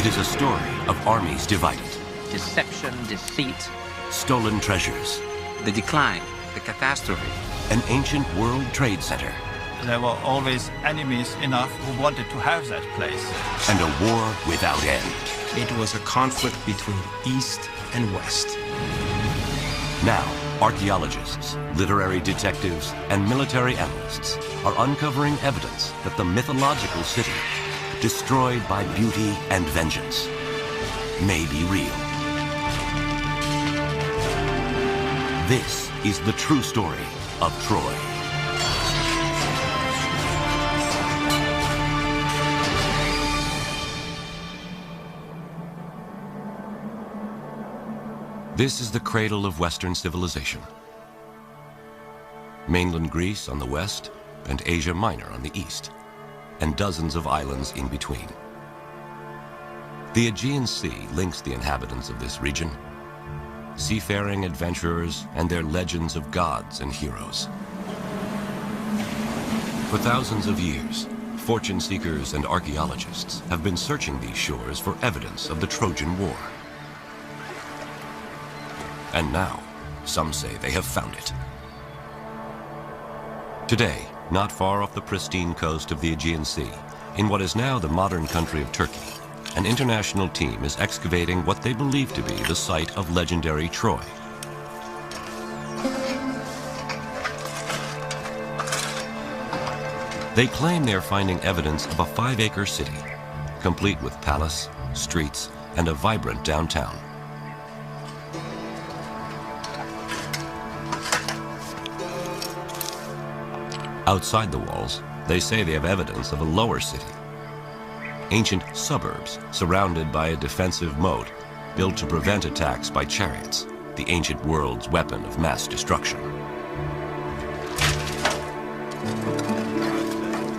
It is a story of armies divided, Deception, deceit, stolen treasures, the decline, the catastrophe. an ancient world trade center, There were always enemies enough who wanted to have that place. and a war without end. It was a conflict between East and West. Now, archaeologists, literary detectives, and military analysts are uncovering evidence that the mythological city, destroyed by beauty and vengeance, may be real. This is the true story of Troy. This is the cradle of Western civilization. Mainland Greece on the west and Asia Minor on the east, and dozens of islands in between. The Aegean Sea links the inhabitants of this region, seafaring adventurers and their legends of gods and heroes. For thousands of years, fortune seekers and archaeologists have been searching these shores for evidence of the Trojan War. And now, some say they have found it. Today, not far off the pristine coast of the Aegean Sea, in what is now the modern country of Turkey, an international team is excavating what they believe to be the site of legendary Troy. They claim they're finding evidence of a 5-acre city, complete with palace, streets, and a vibrant downtown. Outside the walls, they say they have evidence of a lower city. Ancient suburbs surrounded by a defensive moat built to prevent attacks by chariots, the ancient world's weapon of mass destruction.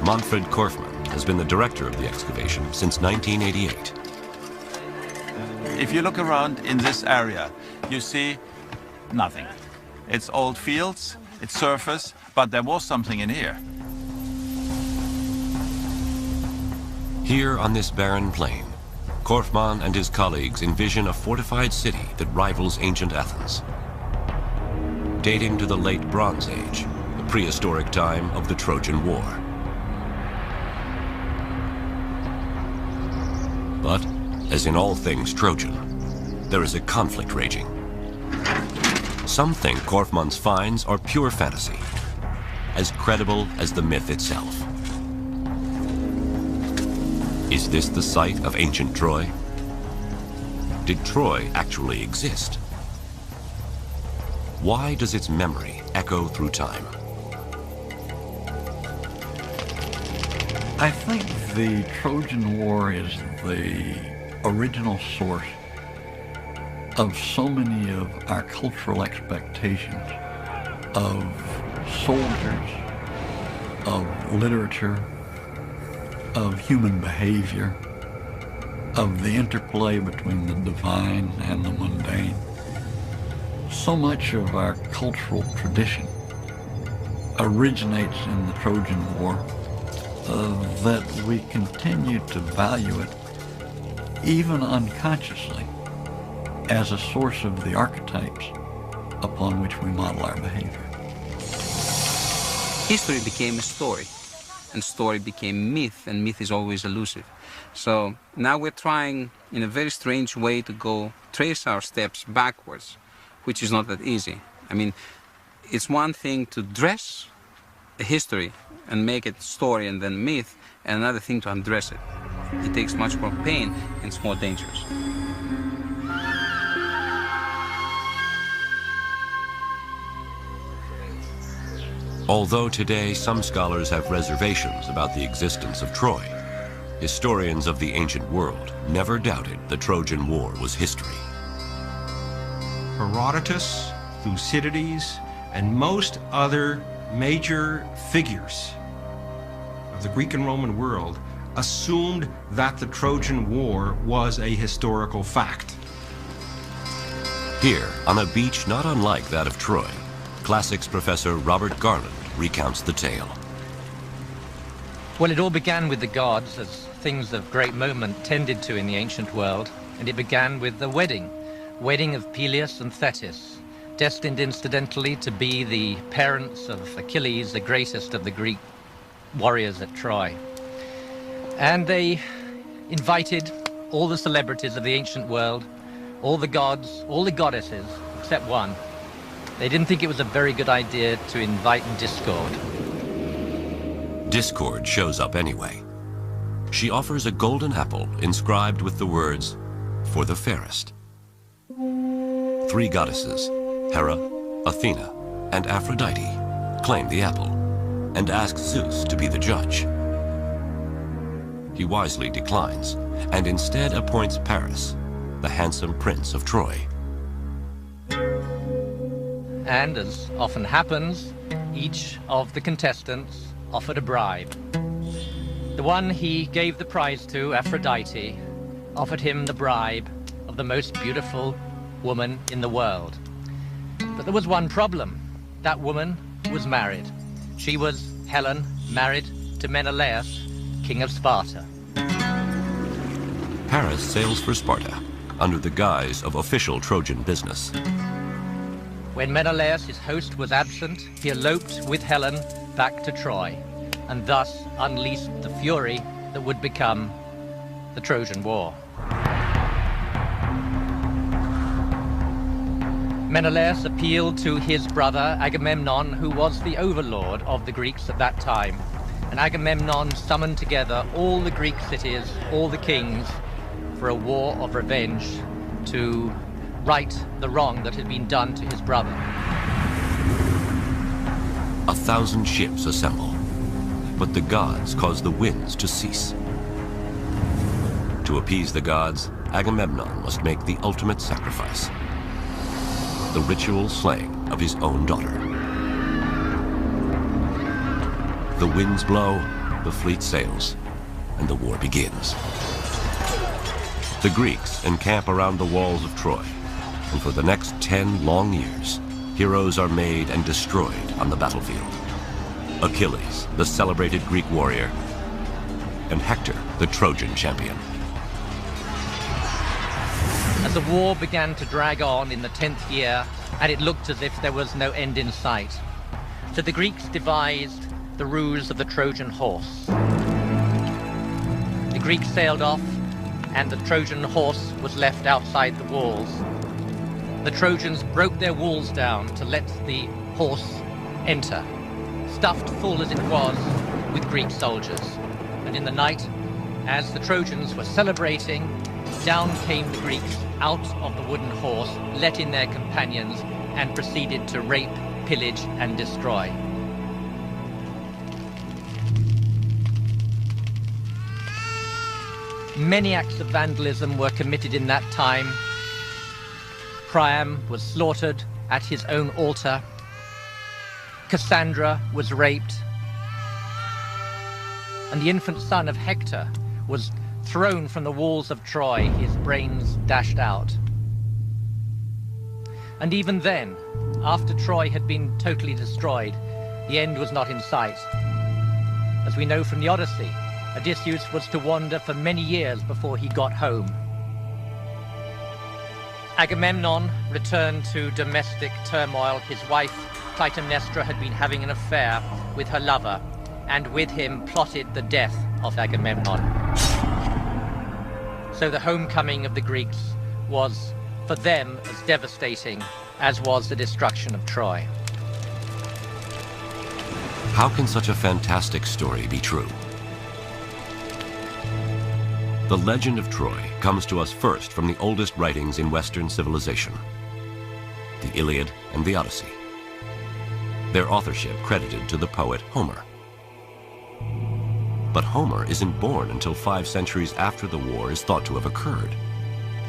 Manfred Korfmann has been the director of the excavation since 1988. If you look around in this area, you see nothing. It's old fields, it's surface, but there was something in here. Here on this barren plain, Korfmann and his colleagues envision a fortified city that rivals ancient Athens. Dating to the late Bronze Age, the prehistoric time of the Trojan War. But, as in all things Trojan, there is a conflict raging. Some think Korfmann's finds are pure fantasy, as credible as the myth itself. Is this the site of ancient Troy? Did Troy actually exist? Why does its memory echo through time? I think the Trojan War is the original source of so many of our cultural expectations of soldiers, of literature, of human behavior, of the interplay between the divine and the mundane. So much of our cultural tradition originates in the Trojan War that we continue to value it, even unconsciously, as a source of the archetypes upon which we model our behavior. History became a story, and story became myth, and myth is always elusive. So now we're trying, in a very strange way, to trace our steps backwards, which is not that easy. I mean, it's one thing to dress a history and make it story and then myth, and another thing to undress it. It takes much more pain, and it's more dangerous. Although today some scholars have reservations about the existence of Troy, historians of the ancient world never doubted the Trojan War was history. Herodotus, Thucydides, and most other major figures of the Greek and Roman world assumed that the Trojan War was a historical fact. Here, on a beach not unlike that of Troy, classics professor Robert Garland recounts the tale. Well, it all began with the gods, as things of great moment tended to in the ancient world, and it began with the wedding of Peleus and Thetis, destined incidentally to be the parents of Achilles, the greatest of the Greek warriors at Troy. And they invited all the celebrities of the ancient world, all the gods, all the goddesses, except one. They didn't think it was a very good idea to invite Discord. Discord shows up anyway. She offers a golden apple inscribed with the words, "For the fairest." 3 goddesses, Hera, Athena, and Aphrodite, claim the apple and ask Zeus to be the judge. He wisely declines and instead appoints Paris, the handsome prince of Troy. And as often happens, each of the contestants offered a bribe. The one he gave the prize to, Aphrodite, offered him the bribe of the most beautiful woman in the world. But there was one problem. That woman was married. She was Helen, married to Menelaus, King of Sparta. Paris sails for Sparta under the guise of official Trojan business. When Menelaus, his host, was absent, he eloped with Helen back to Troy, and thus unleashed the fury that would become the Trojan War. Menelaus appealed to his brother Agamemnon, who was the overlord of the Greeks at that time. And Agamemnon summoned together all the Greek cities, all the kings, for a war of revenge to right the wrong that had been done to his brother. 1,000 ships assemble, but the gods cause the winds to cease. To appease the gods, Agamemnon must make the ultimate sacrifice: the ritual slaying of his own daughter. The winds blow, the fleet sails, and the war begins. The Greeks encamp around the walls of Troy, and for the next 10 long years, heroes are made and destroyed on the battlefield. Achilles, the celebrated Greek warrior, and Hector, the Trojan champion. As the war began to drag on in the 10th year, and it looked as if there was no end in sight, so the Greeks devised the ruse of the Trojan horse. The Greeks sailed off, and the Trojan horse was left outside the walls. The Trojans broke their walls down to let the horse enter, stuffed full as it was with Greek soldiers. And in the night, as the Trojans were celebrating, down came the Greeks out of the wooden horse, let in their companions, and proceeded to rape, pillage, and destroy. Many acts of vandalism were committed in that time. Priam was slaughtered at his own altar. Cassandra was raped. And the infant son of Hector was thrown from the walls of Troy, his brains dashed out. And even then, after Troy had been totally destroyed, the end was not in sight. As we know from the Odyssey, Odysseus was to wander for many years before he got home. Agamemnon returned to domestic turmoil. His wife, Clytemnestra, had been having an affair with her lover, and with him plotted the death of Agamemnon. So the homecoming of the Greeks was, for them, as devastating as was the destruction of Troy. How can such a fantastic story be true? The legend of Troy comes to us first from the oldest writings in Western civilization, the Iliad and the Odyssey. Their authorship credited to the poet Homer. But Homer isn't born until 5 centuries after the war is thought to have occurred,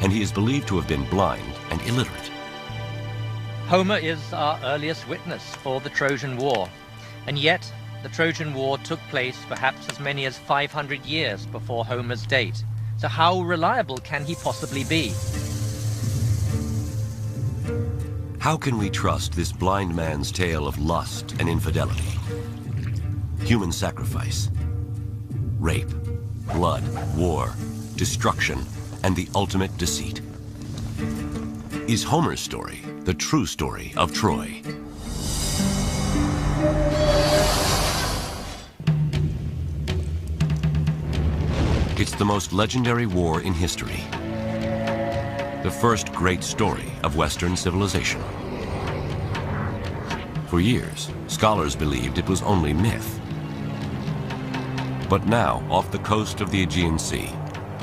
and he is believed to have been blind and illiterate. Homer is our earliest witness for the Trojan War, and yet the Trojan War took place perhaps as many as 500 years before Homer's date. So how reliable can he possibly be? How can we trust this blind man's tale of lust and infidelity, human sacrifice, rape, blood, war, destruction, and the ultimate deceit. Is Homer's story the true story of Troy? It's the most legendary war in history. The first great story of Western civilization. For years, scholars believed it was only myth. But now, off the coast of the Aegean Sea,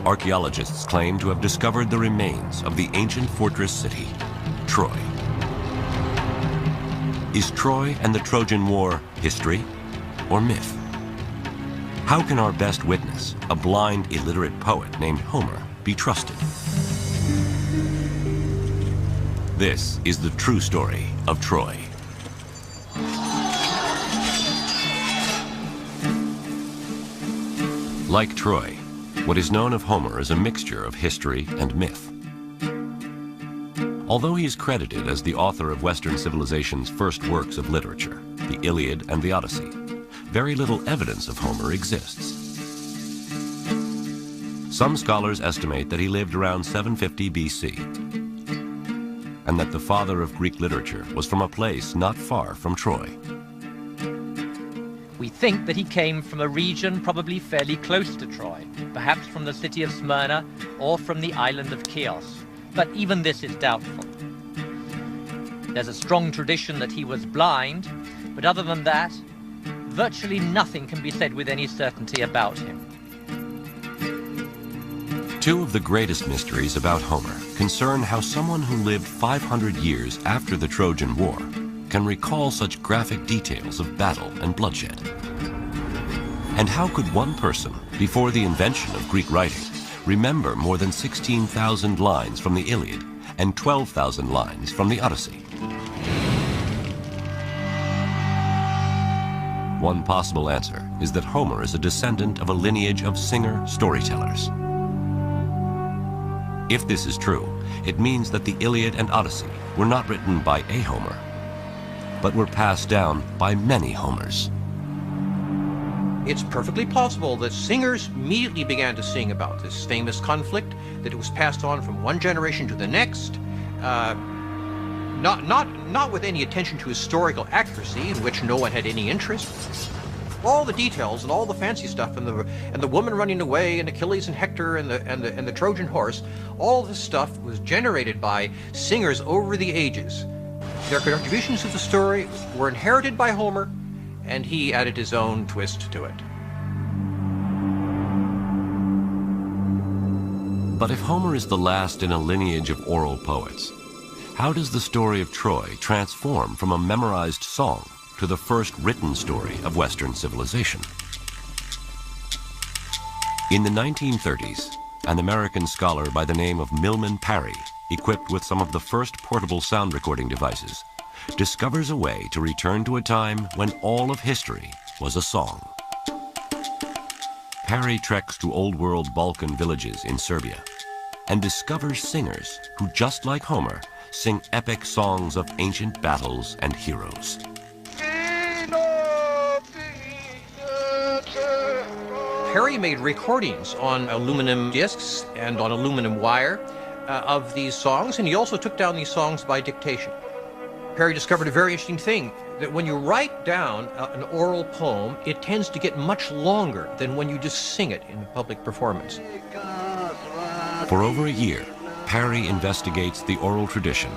archaeologists claim to have discovered the remains of the ancient fortress city, Troy. Is Troy and the Trojan War history or myth? How can our best witness, a blind, illiterate poet named Homer, be trusted? This is the true story of Troy. Like Troy, what is known of Homer is a mixture of history and myth. Although he is credited as the author of Western civilization's first works of literature, the Iliad and the Odyssey, very little evidence of Homer exists. Some scholars estimate that he lived around 750 BC, and that the father of Greek literature was from a place not far from Troy. We think that he came from a region probably fairly close to Troy, perhaps from the city of Smyrna or from the island of Chios, but even this is doubtful. There's a strong tradition that he was blind, but other than that, virtually nothing can be said with any certainty about him. Two of the greatest mysteries about Homer concern how someone who lived 500 years after the Trojan War can recall such graphic details of battle and bloodshed. And how could one person, before the invention of Greek writing, remember more than 16,000 lines from the Iliad and 12,000 lines from the Odyssey? One possible answer is that Homer is a descendant of a lineage of singer storytellers. If this is true, it means that the Iliad and Odyssey were not written by a Homer, but were passed down by many Homers. It's perfectly possible that singers immediately began to sing about this famous conflict, that it was passed on from one generation to the next, not with any attention to historical accuracy, in which no one had any interest. All the details and all the fancy stuff, and the woman running away, and Achilles and Hector, and the Trojan horse, all this stuff was generated by singers over the ages. Their contributions to the story were inherited by Homer, and he added his own twist to it. But if Homer is the last in a lineage of oral poets, how does the story of Troy transform from a memorized song to the first written story of Western civilization? In the 1930s, an American scholar by the name of Milman Parry, equipped with some of the first portable sound recording devices, discovers a way to return to a time when all of history was a song. Parry treks to old-world Balkan villages in Serbia and discovers singers who, just like Homer, sing epic songs of ancient battles and heroes. Parry made recordings on aluminum discs and on aluminum wire of these songs, and he also took down these songs by dictation. Parry discovered a very interesting thing, that when you write down an oral poem, it tends to get much longer than when you just sing it in a public performance. For over a year, Parry investigates the oral tradition,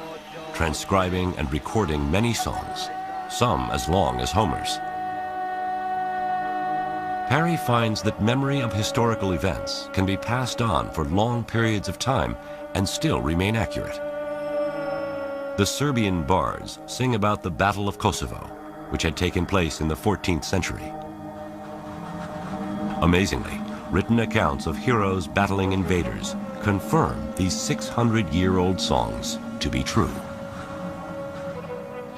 transcribing and recording many songs, some as long as Homer's. Parry finds that memory of historical events can be passed on for long periods of time and still remain accurate. The Serbian bards sing about the Battle of Kosovo, which had taken place in the 14th century. Amazingly, written accounts of heroes battling invaders confirm these 600-year-old songs to be true.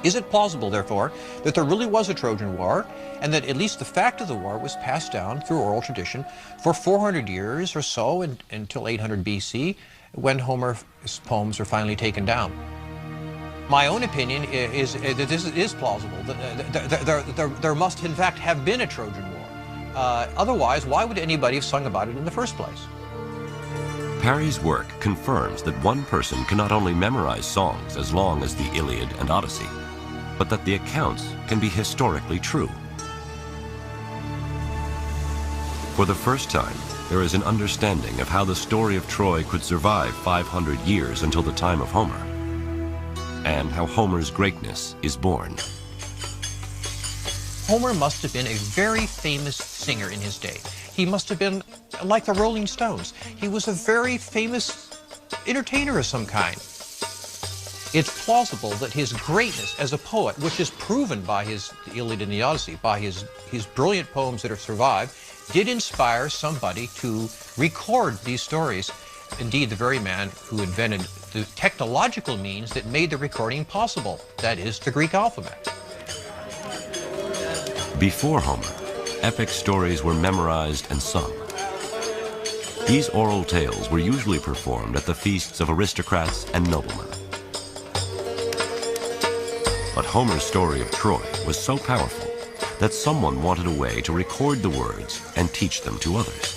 Is it plausible, therefore, that there really was a Trojan War, and that at least the fact of the war was passed down through oral tradition for 400 years or so until 800 BC, when Homer's poems were finally taken down? My own opinion is that this is plausible. There must, in fact, have been a Trojan War. Otherwise, why would anybody have sung about it in the first place? Parry's work confirms that one person can not only memorize songs as long as the Iliad and Odyssey, but that the accounts can be historically true. For the first time, there is an understanding of how the story of Troy could survive 500 years until the time of Homer, and how Homer's greatness is born. Homer must have been a very famous singer in his day. He must have been like the Rolling Stones. He was a very famous entertainer of some kind. It's plausible that his greatness as a poet, which is proven by the Iliad and the Odyssey, by his brilliant poems that have survived, did inspire somebody to record these stories. Indeed, the very man who invented the technological means that made the recording possible, that is, the Greek alphabet. Before Homer, epic stories were memorized and sung. These oral tales were usually performed at the feasts of aristocrats and noblemen. But Homer's story of Troy was so powerful that someone wanted a way to record the words and teach them to others.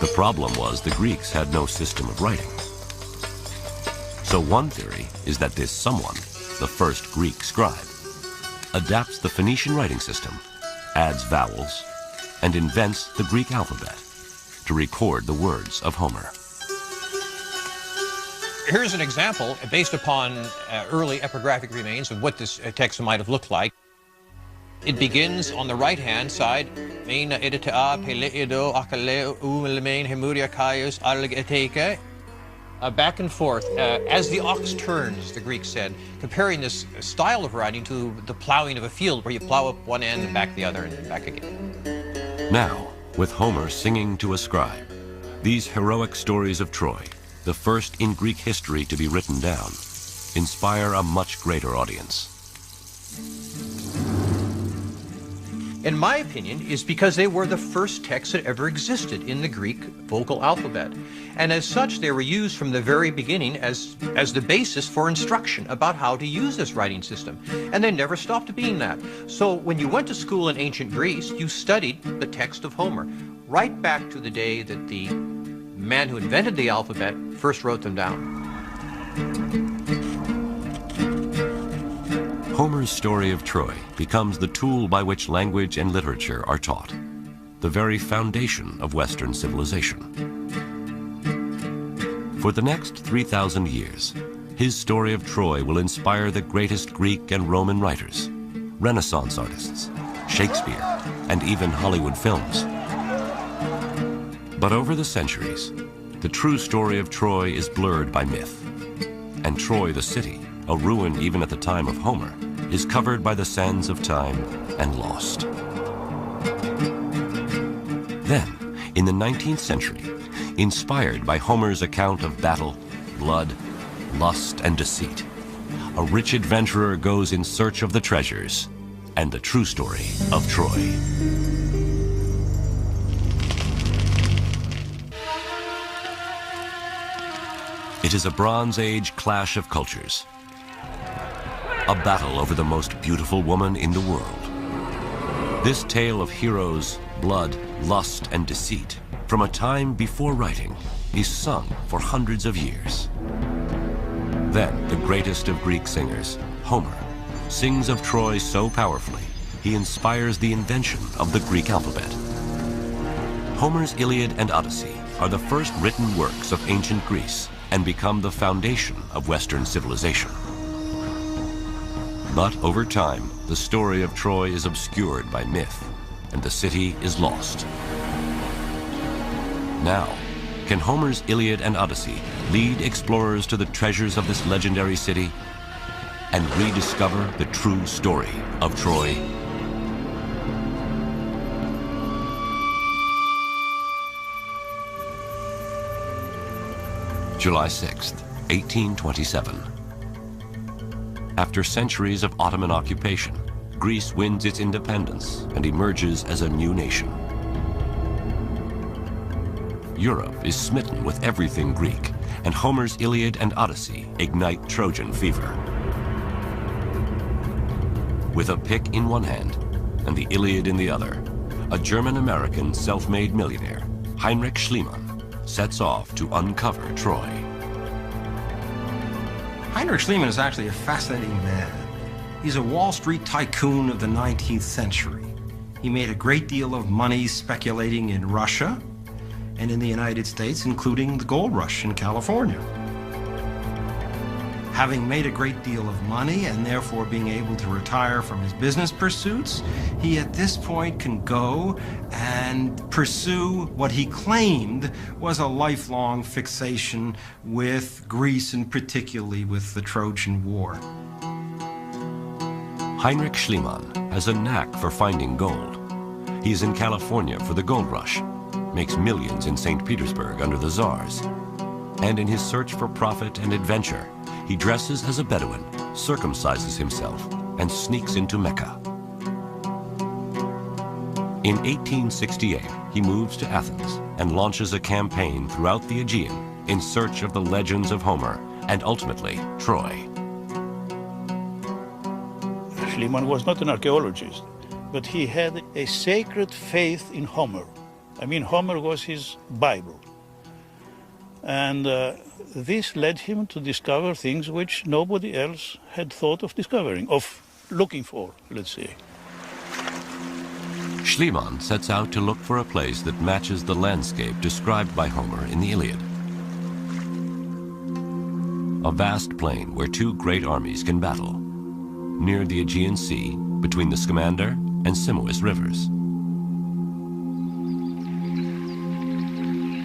The problem was the Greeks had no system of writing. So one theory is that this someone, the first Greek scribe, adapts the Phoenician writing system, adds vowels, and invents the Greek alphabet to record the words of Homer. Here's an example based upon early epigraphic remains of what this text might have looked like. It begins on the right-hand side, back and forth, as the ox turns, the Greeks said, comparing this style of writing to the plowing of a field where you plow up one end and back the other and then back again. Now, with Homer singing to a scribe, these heroic stories of Troy, the first in Greek history to be written down, inspire a much greater audience. In my opinion, is because they were the first texts that ever existed in the Greek vocal alphabet. And as such, they were used from the very beginning as the basis for instruction about how to use this writing system. And they never stopped being that. So when you went to school in ancient Greece, you studied the text of Homer, right back to the day that the man who invented the alphabet first wrote them down. Homer's story of Troy becomes the tool by which language and literature are taught, the very foundation of Western civilization. For the next 3,000 years, his story of Troy will inspire the greatest Greek and Roman writers, Renaissance artists, Shakespeare, and even Hollywood films. But over the centuries, the true story of Troy is blurred by myth, and Troy the city, a ruin even at the time of Homer, is covered by the sands of time and lost. Then, in the 19th century, inspired by Homer's account of battle, blood, lust, and deceit, a rich adventurer goes in search of the treasures and the true story of Troy. It is a Bronze Age clash of cultures, a battle over the most beautiful woman in the world. This tale of heroes, blood, lust, and deceit from a time before writing is sung for hundreds of years. Then the greatest of Greek singers, Homer, sings of Troy so powerfully he inspires the invention of the Greek alphabet. Homer's Iliad and Odyssey are the first written works of ancient Greece and become the foundation of Western civilization. But over time, the story of Troy is obscured by myth, and the city is lost. Now, can Homer's Iliad and Odyssey lead explorers to the treasures of this legendary city and rediscover the true story of Troy? July 6th, 1827. After centuries of Ottoman occupation, Greece wins its independence and emerges as a new nation. Europe is smitten with everything Greek, and Homer's Iliad and Odyssey ignite Trojan fever. With a pick in one hand and the Iliad in the other, a German-American self-made millionaire, Heinrich Schliemann, sets off to uncover Troy. Heinrich Schliemann is actually a fascinating man. He's a Wall Street tycoon of the 19th century. He made a great deal of money speculating in Russia and in the United States, including the gold rush in California. Having made a great deal of money and therefore being able to retire from his business pursuits, he at this point can go and pursue what he claimed was a lifelong fixation with Greece and particularly with the Trojan War. Heinrich Schliemann has a knack for finding gold. He is in California for the gold rush, makes millions in St. Petersburg under the Tsars, and in his search for profit and adventure, he dresses as a Bedouin, circumcises himself, and sneaks into Mecca. In 1868, he moves to Athens and launches a campaign throughout the Aegean in search of the legends of Homer and ultimately Troy. Schliemann was not an archaeologist, but he had a sacred faith in Homer. I mean, Homer was his Bible. And this led him to discover things which nobody else had thought of discovering, of looking for, let's say. Schliemann sets out to look for a place that matches the landscape described by Homer in the Iliad. A vast plain where two great armies can battle, near the Aegean Sea, between the Scamander and Simois rivers.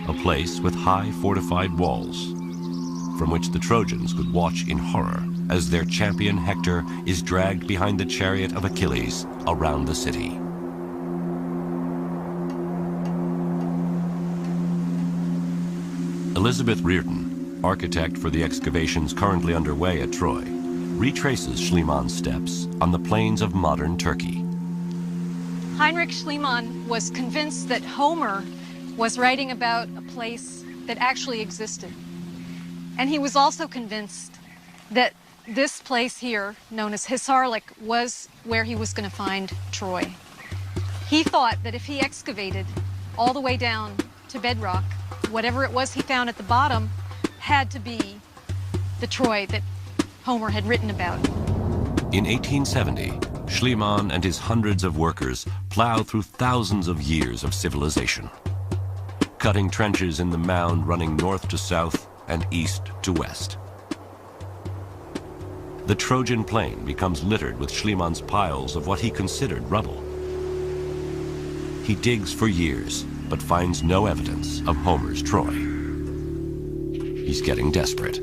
A place with high fortified walls, from which the Trojans could watch in horror as their champion Hector is dragged behind the chariot of Achilles around the city. Elizabeth Reardon, architect for the excavations currently underway at Troy, retraces Schliemann's steps on the plains of modern Turkey. Heinrich Schliemann was convinced that Homer was writing about a place that actually existed. And he was also convinced that this place here, known as Hisarlik, was where he was going to find Troy. He thought that if he excavated all the way down to bedrock, whatever it was he found at the bottom had to be the Troy that Homer had written about. In 1870, Schliemann and his hundreds of workers plow through thousands of years of civilization, cutting trenches in the mound running north to south and east to west. The Trojan plain becomes littered with Schliemann's piles of what he considered rubble. He digs for years, but finds no evidence of Homer's Troy. He's getting desperate.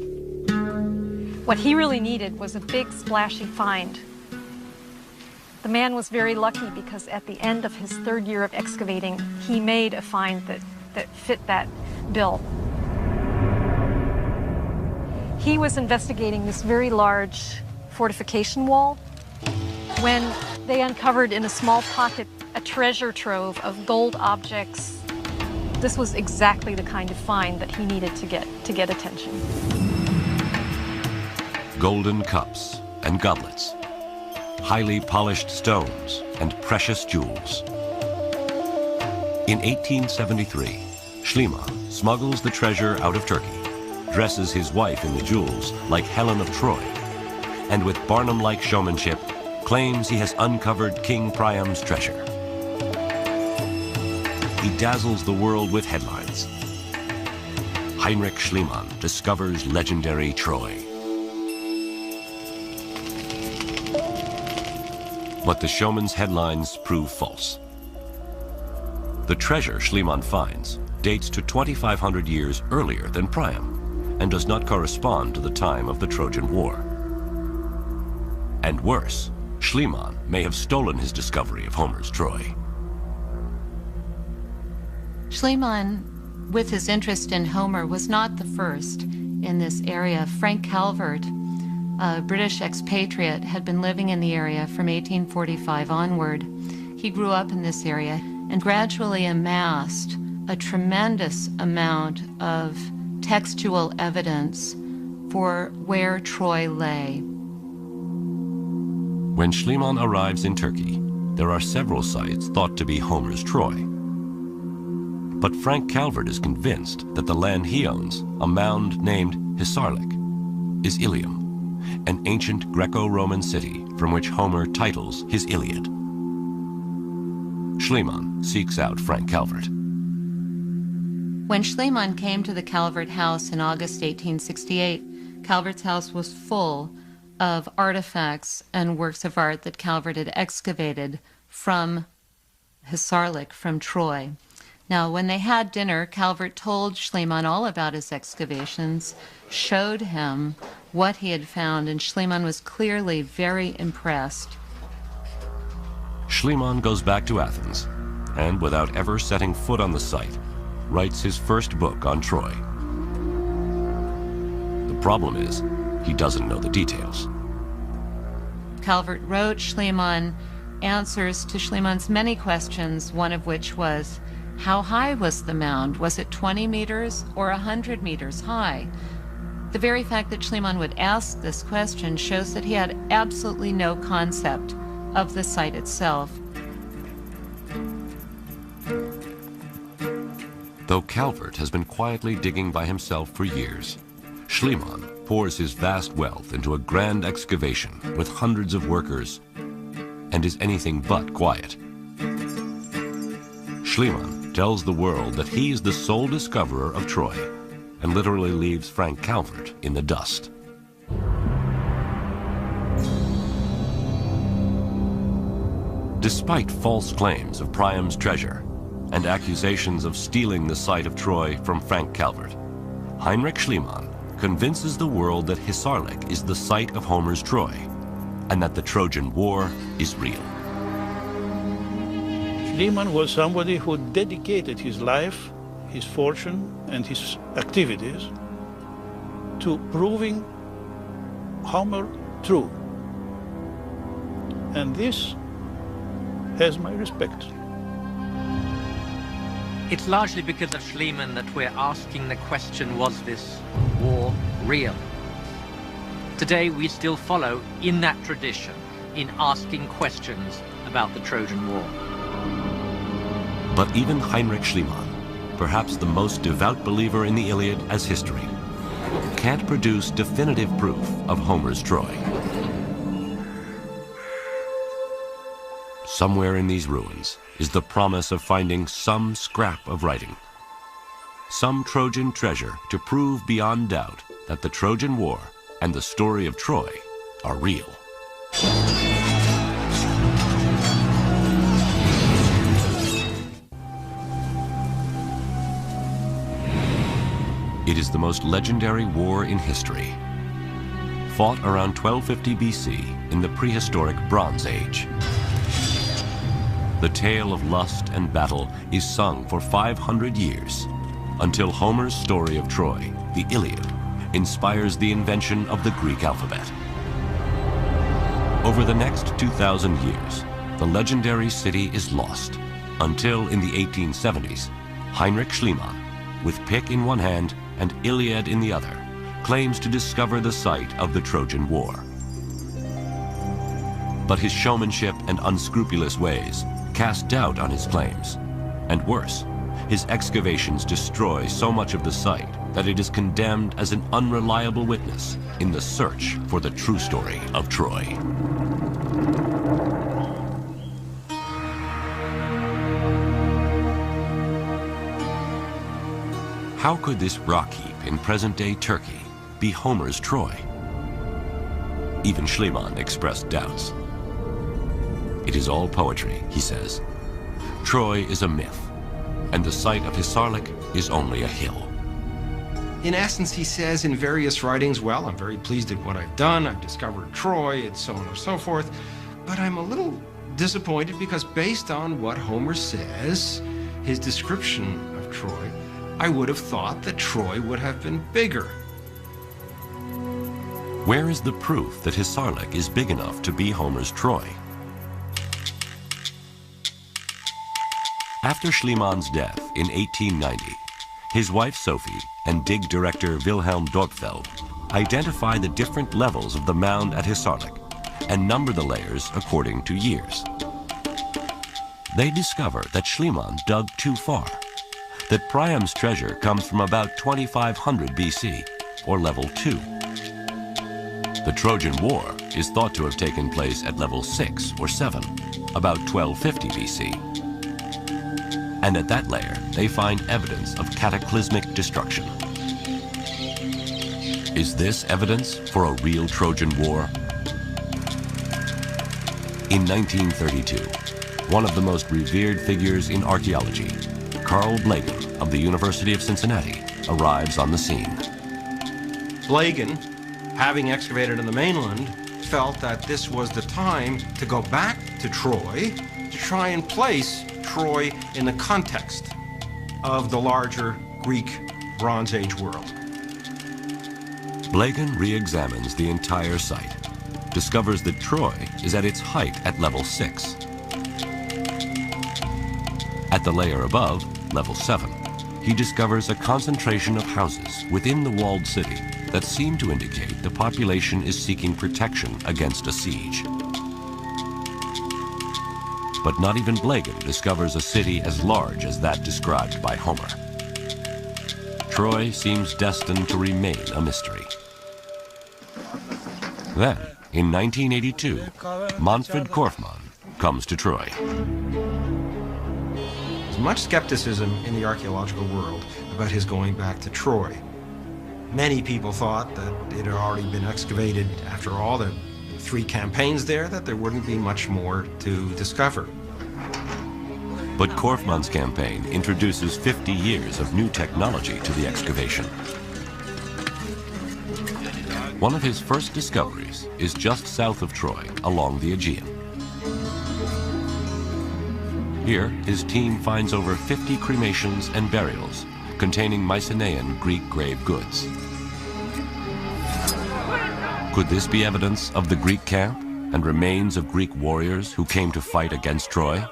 What he really needed was a big, splashy find. The man was very lucky because at the end of his third year of excavating, he made a find that fit that bill. He was investigating this very large fortification wall when they uncovered in a small pocket a treasure trove of gold objects. This was exactly the kind of find that he needed to get attention. Golden cups and goblets, highly polished stones and precious jewels. In 1873, Schliemann smuggles the treasure out of Turkey, dresses his wife in the jewels like Helen of Troy, and with Barnum-like showmanship, claims he has uncovered King Priam's treasure. He dazzles the world with headlines. Heinrich Schliemann discovers legendary Troy. But the showman's headlines prove false. The treasure Schliemann finds dates to 2,500 years earlier than Priam and does not correspond to the time of the Trojan War. And worse, Schliemann may have stolen his discovery of Homer's Troy. Schliemann, with his interest in Homer, was not the first in this area. Frank Calvert, a British expatriate, had been living in the area from 1845 onward. He grew up in this area and gradually amassed a tremendous amount of textual evidence for where Troy lay. When Schliemann arrives in Turkey, there are several sites thought to be Homer's Troy. But Frank Calvert is convinced that the land he owns, a mound named Hisarlik, is Ilium, an ancient Greco-Roman city from which Homer titles his Iliad. Schliemann seeks out Frank Calvert. When Schliemann came to the Calvert house in August 1868, Calvert's house was full of artifacts and works of art that Calvert had excavated from Hisarlik, from Troy. Now, when they had dinner, Calvert told Schliemann all about his excavations, showed him what he had found, and Schliemann was clearly very impressed. Schliemann goes back to Athens, and without ever setting foot on the site, writes his first book on Troy. The problem is, he doesn't know the details. Calvert wrote Schliemann answers to Schliemann's many questions, one of which was, how high was the mound? Was it 20 meters or 100 meters high? The very fact that Schliemann would ask this question shows that he had absolutely no concept of the site itself. Though Calvert has been quietly digging by himself for years, Schliemann pours his vast wealth into a grand excavation with hundreds of workers and is anything but quiet. Schliemann tells the world that he's the sole discoverer of Troy and literally leaves Frank Calvert in the dust. Despite false claims of Priam's treasure and accusations of stealing the site of Troy from Frank Calvert, Heinrich Schliemann convinces the world that Hisarlik is the site of Homer's Troy and that the Trojan War is real. Schliemann was somebody who dedicated his life, his fortune, and his activities to proving Homer true. And this has my respect. It's largely because of Schliemann that we're asking the question, was this war real? Today we still follow in that tradition, in asking questions about the Trojan War. But even Heinrich Schliemann, perhaps the most devout believer in the Iliad as history, can't produce definitive proof of Homer's Troy. Somewhere in these ruins is the promise of finding some scrap of writing, some Trojan treasure to prove beyond doubt that the Trojan War and the story of Troy are real. It is the most legendary war in history, fought around 1250 BC in the prehistoric Bronze Age. The tale of lust and battle is sung for 500 years, until Homer's story of Troy, the Iliad, inspires the invention of the Greek alphabet. Over the next 2,000 years, the legendary city is lost, until in the 1870s, Heinrich Schliemann, with pick in one hand and Iliad in the other, claims to discover the site of the Trojan War. But his showmanship and unscrupulous ways cast doubt on his claims. And worse, his excavations destroy so much of the site that it is condemned as an unreliable witness in the search for the true story of Troy. How could this rock heap in present-day Turkey be Homer's Troy? Even Schliemann expressed doubts. It is all poetry, he says. Troy is a myth, and the site of Hisarlik is only a hill. In essence, he says in various writings, well, I'm very pleased at what I've done. I've discovered Troy, and so on and so forth. But I'm a little disappointed because based on what Homer says, his description of Troy, I would have thought that Troy would have been bigger. Where is the proof that Hisarlik is big enough to be Homer's Troy? After Schliemann's death in 1890, his wife Sophie and dig director Wilhelm Dorpfeld identify the different levels of the mound at Hisarlik and number the layers according to years. they discover that Schliemann dug too far, that Priam's treasure comes from about 2500 BC, or level 2. The Trojan War is thought to have taken place at level 6 or 7, about 1250 BC. And at that layer, they find evidence of cataclysmic destruction. Is this evidence for a real Trojan War? In 1932, one of the most revered figures in archaeology, Carl Blegen of the University of Cincinnati, arrives on the scene. Blegen, having excavated on the mainland, felt that this was the time to go back to Troy to try and place Troy in the context of the larger Greek Bronze Age world. Blegen re-examines the entire site, discovers that Troy is at its height at level 6. At the layer above, level 7, he discovers a concentration of houses within the walled city that seem to indicate the population is seeking protection against a siege. But not even Blegen discovers a city as large as that described by Homer. Troy seems destined to remain a mystery. Then, in 1982, Manfred Korfmann comes to Troy. There's much skepticism in the archaeological world about his going back to Troy. Many people thought that it had already been excavated after all the 3 campaigns there, that there wouldn't be much more to discover. But Korfmann's campaign introduces 50 years of new technology to the excavation. One of his first discoveries is just south of Troy, along the Aegean. Here, his team finds over 50 cremations and burials containing Mycenaean Greek grave goods. Could this be evidence of the Greek camp and remains of Greek warriors who came to fight against Troy?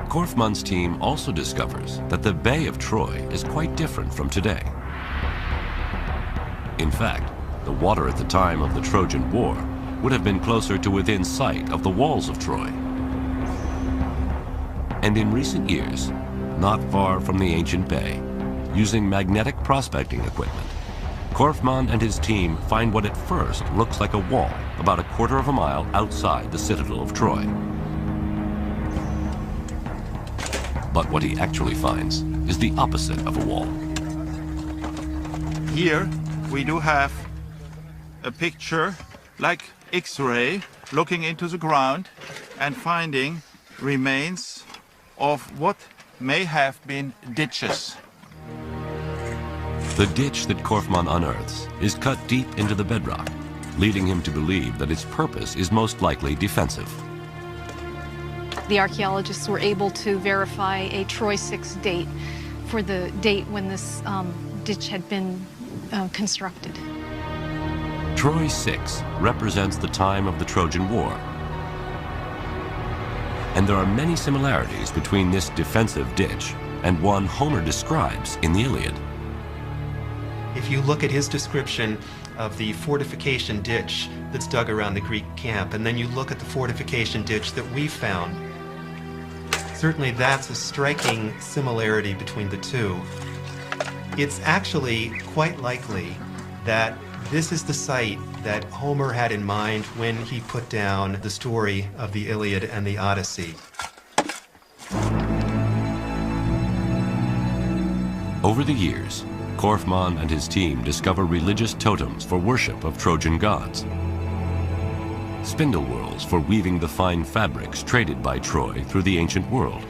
Korfmann's team also discovers that the Bay of Troy is quite different from today. In fact, the water at the time of the Trojan War would have been closer to within sight of the walls of Troy. And in recent years, not far from the ancient bay, using magnetic prospecting equipment, Korfmann and his team find what at first looks like a wall about a quarter of a mile outside the citadel of Troy. But what he actually finds is the opposite of a wall. Here we do have a picture like X-ray looking into the ground and finding remains of what may have been ditches. The ditch that Korfmann unearths is cut deep into the bedrock, leading him to believe that its purpose is most likely defensive. The archaeologists were able to verify a Troy 6 date for the date when this ditch had been constructed. Troy 6 represents the time of the Trojan War. And there are many similarities between this defensive ditch and one Homer describes in the Iliad. If you look at his description of the fortification ditch that's dug around the Greek camp, and then you look at the fortification ditch that we found, certainly that's a striking similarity between the two. It's actually quite likely that this is the site that Homer had in mind when he put down the story of the Iliad and the Odyssey. Over the years, Korfmann and his team discover religious totems for worship of Trojan gods, spindle whorls for weaving the fine fabrics traded by Troy through the ancient world,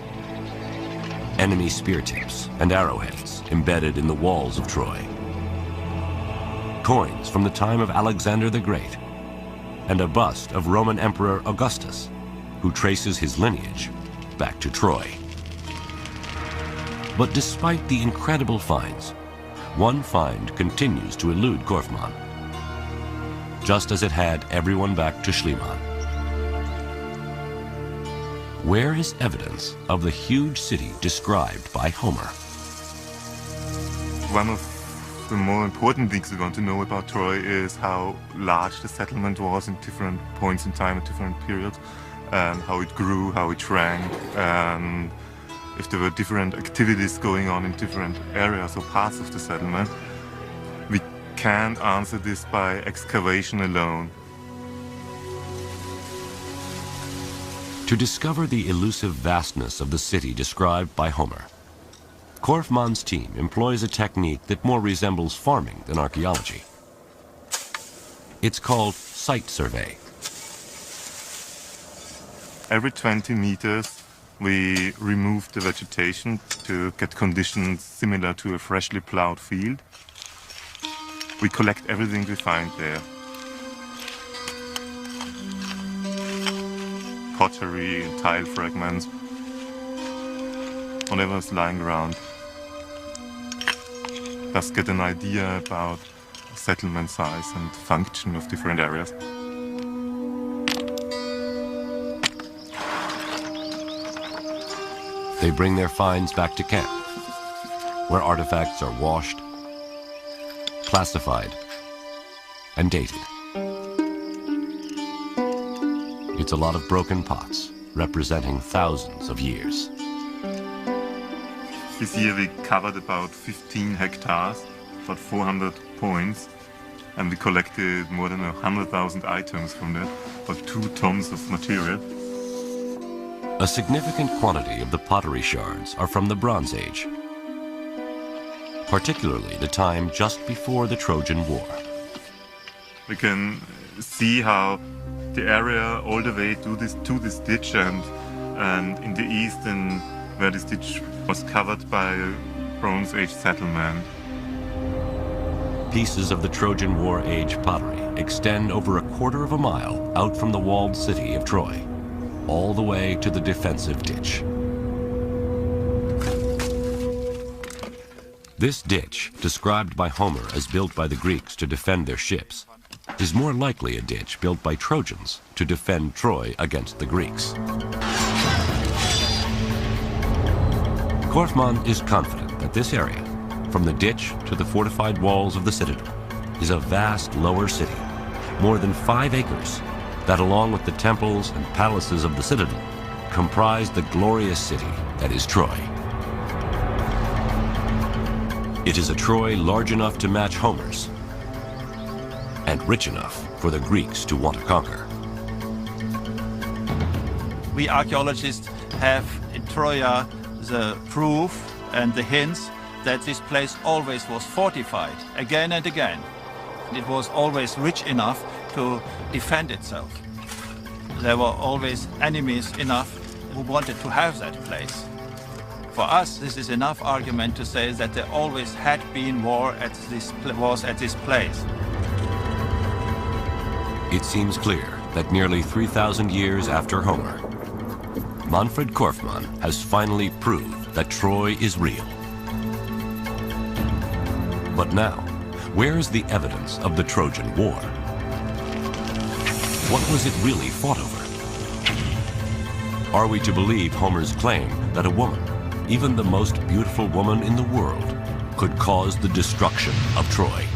enemy spear tips and arrowheads embedded in the walls of Troy, coins from the time of Alexander the Great, and a bust of Roman Emperor Augustus, who traces his lineage back to Troy. But despite the incredible finds, one find continues to elude Korfmann, just as it had everyone back to Schliemann. Where is evidence of the huge city described by Homer? One of the more important things we want to know about Troy is how large the settlement was in different points in time at different periods, and how it grew, how it shrank, and if there were different activities going on in different areas or parts of the settlement. We can't answer this by excavation alone. To discover the elusive vastness of the city described by Homer, Korfmann's team employs a technique that more resembles farming than archaeology. It's called site survey. Every 20 meters, we remove the vegetation to get conditions similar to a freshly plowed field. We collect everything we find there. Pottery, tile fragments, whatever's lying around. Thus get an idea about settlement size and function of different areas. They bring their finds back to camp, where artifacts are washed, classified, and dated. It's a lot of broken pots, representing thousands of years. This year we covered about 15 hectares, about 400 points, and we collected more than 100,000 items from that, about 2 tons of material. A significant quantity of the pottery shards are from the Bronze Age, particularly the time just before the Trojan War. We can see how the area all the way to this ditch and in the east, and where this ditch was covered by a Bronze Age settlement. Pieces of the Trojan War age pottery extend over a quarter of a mile out from the walled city of Troy, all the way to the defensive ditch. This ditch, described by Homer as built by the Greeks to defend their ships, is more likely a ditch built by Trojans to defend Troy against the Greeks. Korfmann is confident that this area, from the ditch to the fortified walls of the citadel, is a vast lower city, more than 5 acres, that along with the temples and palaces of the citadel, comprise the glorious city that is Troy. It is a Troy large enough to match Homer's, and rich enough for the Greeks to want to conquer. We archaeologists have in Troia the proof and the hints that this place always was fortified again and again. It was always rich enough to defend itself. There were always enemies enough who wanted to have that place. For us, this is enough argument to say that there always had been wars at this place. It seems clear that nearly 3,000 years after Homer, Manfred Korfmann has finally proved that Troy is real. But now, where is the evidence of the Trojan War? What was it really fought over? Are we to believe Homer's claim that a woman, even the most beautiful woman in the world, could cause the destruction of Troy?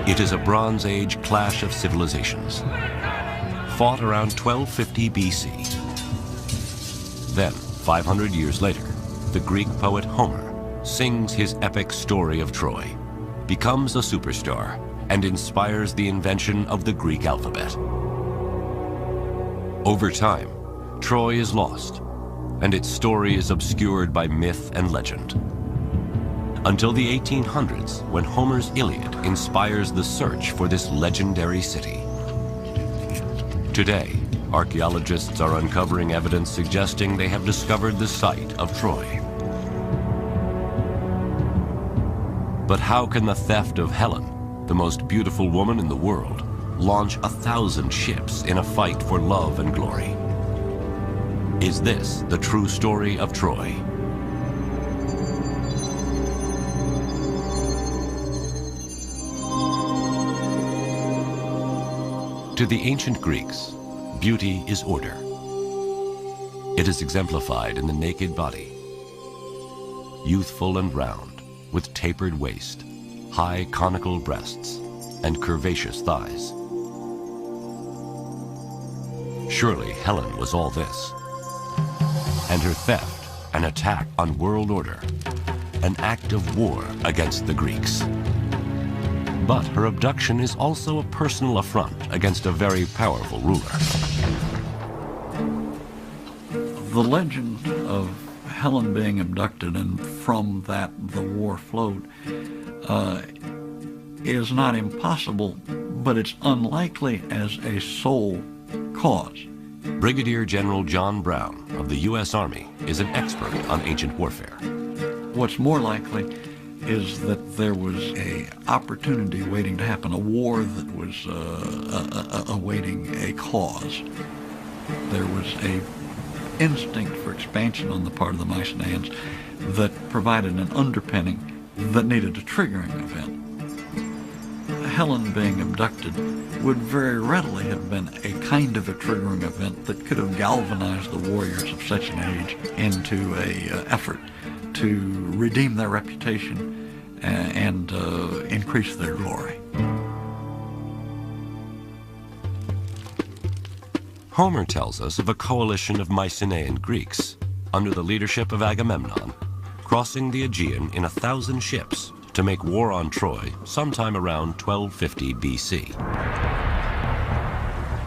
It is a Bronze Age clash of civilizations, fought around 1250 BC. Then, 500 years later, the Greek poet Homer sings his epic story of Troy, becomes a superstar, and inspires the invention of the Greek alphabet. Over time, Troy is lost, and its story is obscured by myth and legend. Until the 1800s, when Homer's Iliad inspires the search for this legendary city. Today, archaeologists are uncovering evidence suggesting they have discovered the site of Troy. But how can the theft of Helen, the most beautiful woman in the world, launch 1,000 ships in a fight for love and glory? Is this the true story of Troy? To the ancient Greeks, beauty is order. It is exemplified in the naked body, youthful and round, with tapered waist, high conical breasts, and curvaceous thighs. Surely Helen was all this. And her theft, an attack on world order, an act of war against the Greeks. But her abduction is also a personal affront against a very powerful ruler. The legend of Helen being abducted and from that the war flowed is not impossible, but it's unlikely as a sole cause. Brigadier General John Brown of the U.S. Army is an expert on ancient warfare. What's more likely is that there was an opportunity waiting to happen, a war that was awaiting a cause. There was an instinct for expansion on the part of the Mycenaeans that provided an underpinning that needed a triggering event. Helen being abducted would very readily have been a kind of a triggering event that could have galvanized the warriors of such an age into an effort to redeem their reputation and increase their glory. Homer tells us of a coalition of Mycenaean Greeks under the leadership of Agamemnon crossing the Aegean in 1,000 ships to make war on Troy sometime around 1250 BC.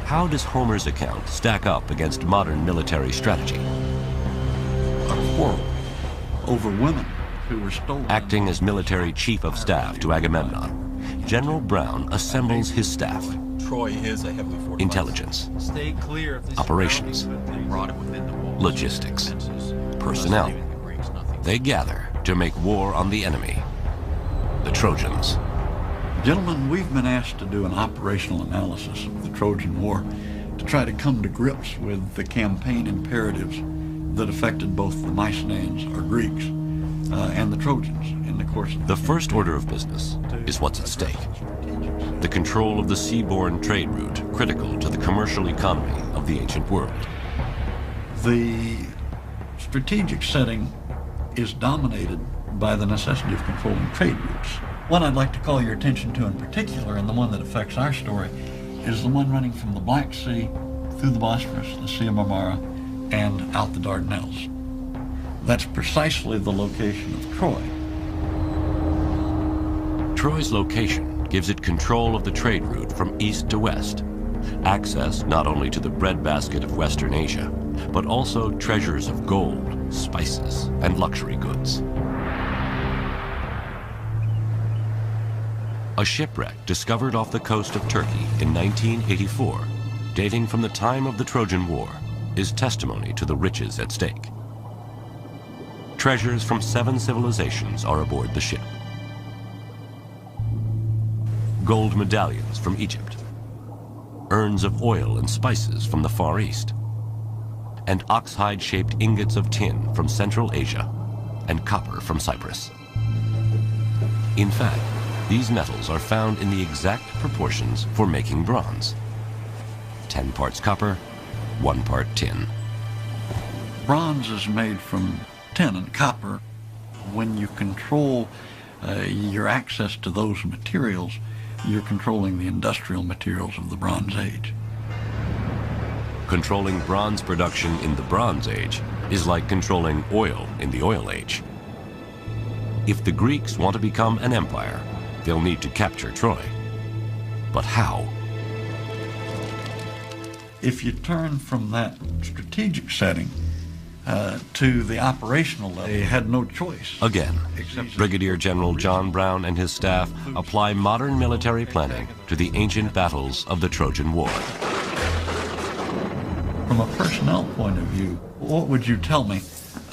How does Homer's account stack up against modern military strategy? A quarrel over women who were stolen. Acting as military chief of staff to Agamemnon, General Brown assembles his staff. Troy is a heavily fortified. Intelligence, Stay clear of this operations, logistics, personnel. They gather to make war on the enemy, the Trojans. Gentlemen, we've been asked to do an operational analysis of the Trojan War to try to come to grips with the campaign imperatives that affected both the Mycenaeans, or Greeks, and the Trojans in the course of the first order of business is what's at stake. The control of the seaborne trade route critical to the commercial economy of the ancient world. The strategic setting is dominated by the necessity of controlling trade routes. One I'd like to call your attention to in particular, and the one that affects our story, is the one running from the Black Sea through the Bosphorus, the Sea of Marmara, and out the Dardanelles. That's precisely the location of Troy. Troy's location gives it control of the trade route from east to west, access not only to the breadbasket of Western Asia, but also treasures of gold, spices, and luxury goods. A shipwreck discovered off the coast of Turkey in 1984, dating from the time of the Trojan War, is testimony to the riches at stake. Treasures from 7 civilizations are aboard the ship. Gold medallions from Egypt, urns of oil and spices from the Far East, and oxhide-shaped ingots of tin from Central Asia, and copper from Cyprus. In fact, these metals are found in the exact proportions for making bronze. 10 parts copper, 1 part tin. Bronze is made from tin and copper. When you control your access to those materials, you're controlling the industrial materials of the Bronze Age. Controlling bronze production in the Bronze Age is like controlling oil in the Oil Age. If the Greeks want to become an empire, they'll need to capture Troy. But how? If you turn from that strategic setting to the operational level, they had no choice. Again, Brigadier General John Brown and his staff apply modern military planning to the ancient battles of the Trojan War. From a personnel point of view, what would you tell me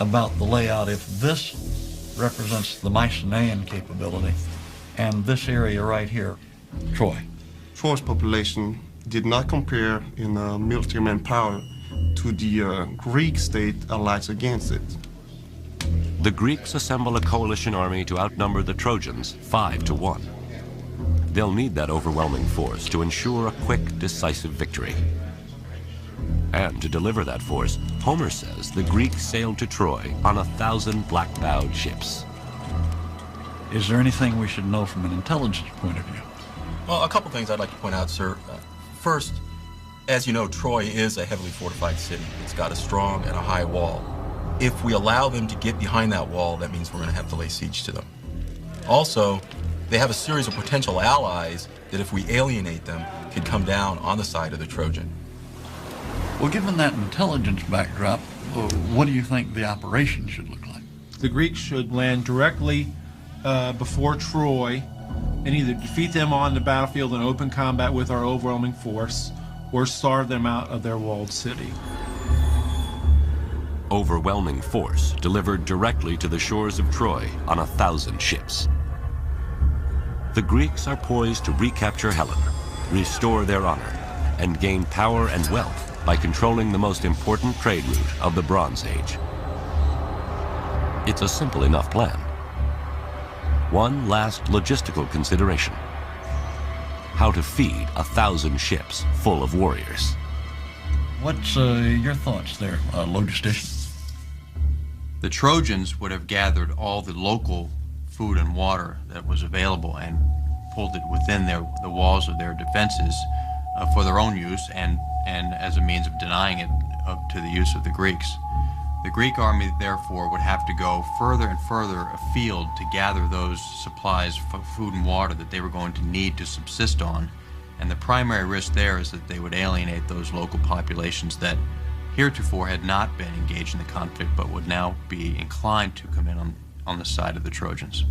about the layout if this represents the Mycenaean capability and this area right here, Troy? Troy's population did not compare in military manpower to the Greek state allied against it. The Greeks assemble a coalition army to outnumber the Trojans 5 to 1. They'll need that overwhelming force to ensure a quick, decisive victory. And to deliver that force, Homer says the Greeks sailed to Troy on 1,000 black-bowed ships. Is there anything we should know from an intelligence point of view? Well, a couple things I'd like to point out, sir. First, as you know, Troy is a heavily fortified city. It's got a strong and a high wall. If we allow them to get behind that wall, that means we're going to have to lay siege to them. Also, they have a series of potential allies that if we alienate them, could come down on the side of the Trojan. Well, given that intelligence backdrop, what do you think the operation should look like? The Greeks should land directly before Troy and either defeat them on the battlefield in open combat with our overwhelming force or starve them out of their walled city. Overwhelming force delivered directly to the shores of Troy on 1,000 ships. The Greeks are poised to recapture Helen, restore their honor, and gain power and wealth by controlling the most important trade route of the Bronze Age. It's a simple enough plan. One last logistical consideration: how to feed 1,000 ships full of warriors. What's your thoughts there, logistician? The Trojans would have gathered all the local food and water that was available and pulled it within the walls of their defenses for their own use and as a means of denying it to the use of the Greeks. The Greek army, therefore, would have to go further and further afield to gather those supplies of food and water that they were going to need to subsist on. And the primary risk there is that they would alienate those local populations that heretofore had not been engaged in the conflict but would now be inclined to come in on the side of the Trojans.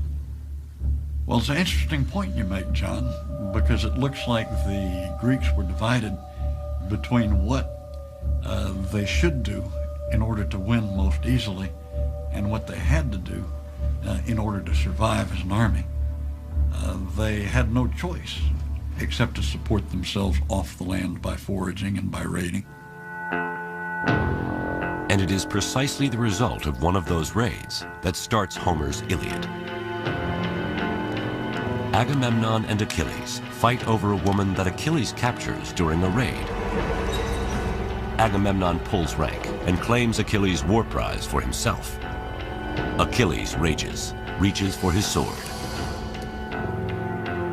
Well, it's an interesting point you make, John, because it looks like the Greeks were divided between what they should do in order to win most easily and what they had to do in order to survive as an army. They had no choice except to support themselves off the land by foraging and by raiding. And it is precisely the result of one of those raids that starts Homer's Iliad. Agamemnon and Achilles fight over a woman that Achilles captures during a raid. Agamemnon pulls rank and claims Achilles' war prize for himself. Achilles rages, reaches for his sword.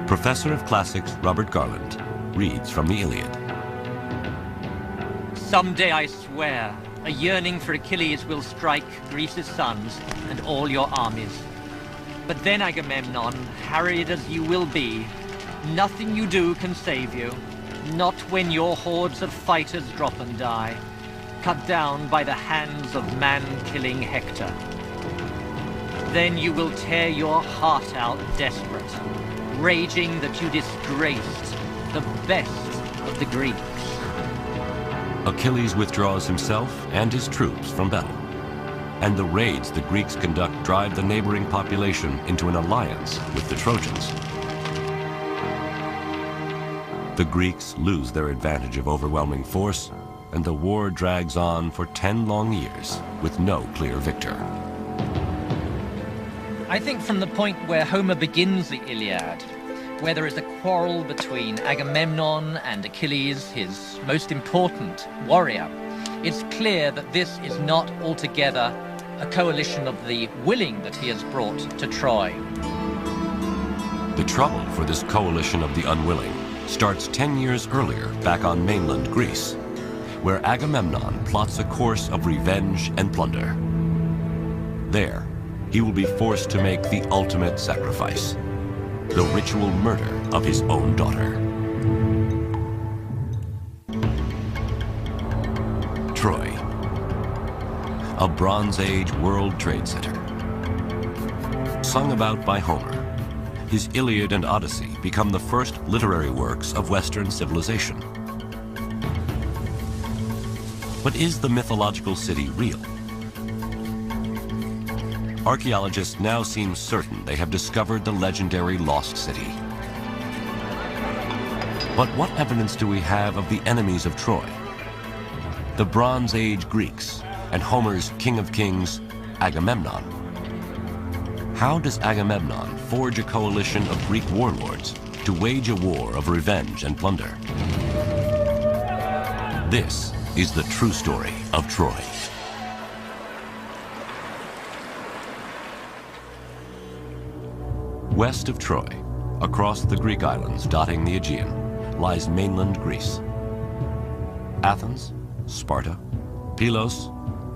Professor of Classics Robert Garland reads from the Iliad. Someday, I swear, a yearning for Achilles will strike Greece's sons and all your armies. But then, Agamemnon, harried as you will be, nothing you do can save you. Not when your hordes of fighters drop and die, cut down by the hands of man-killing Hector. Then you will tear your heart out desperate, raging that you disgraced the best of the Greeks. Achilles withdraws himself and his troops from battle, and the raids the Greeks conduct drive the neighboring population into an alliance with the Trojans. The Greeks lose their advantage of overwhelming force, and the war drags on for 10 long years with no clear victor. I think from the point where Homer begins the Iliad, where there is a quarrel between Agamemnon and Achilles, his most important warrior, it's clear that this is not altogether a coalition of the willing that he has brought to Troy. The trouble for this coalition of the unwilling starts 10 years earlier back on mainland Greece, where Agamemnon plots a course of revenge and plunder. There, he will be forced to make the ultimate sacrifice, the ritual murder of his own daughter. Troy, a Bronze Age World Trade Center. Sung about by Homer, his Iliad and Odyssey become the first literary works of Western civilization. But is the mythological city real? Archaeologists now seem certain they have discovered the legendary lost city. But what evidence do we have of the enemies of Troy? The Bronze Age Greeks and Homer's King of Kings, Agamemnon. How does Agamemnon forge a coalition of Greek warlords to wage a war of revenge and plunder? This is the true story of Troy. West of Troy, across the Greek islands dotting the Aegean, lies mainland Greece. Athens, Sparta, Pylos,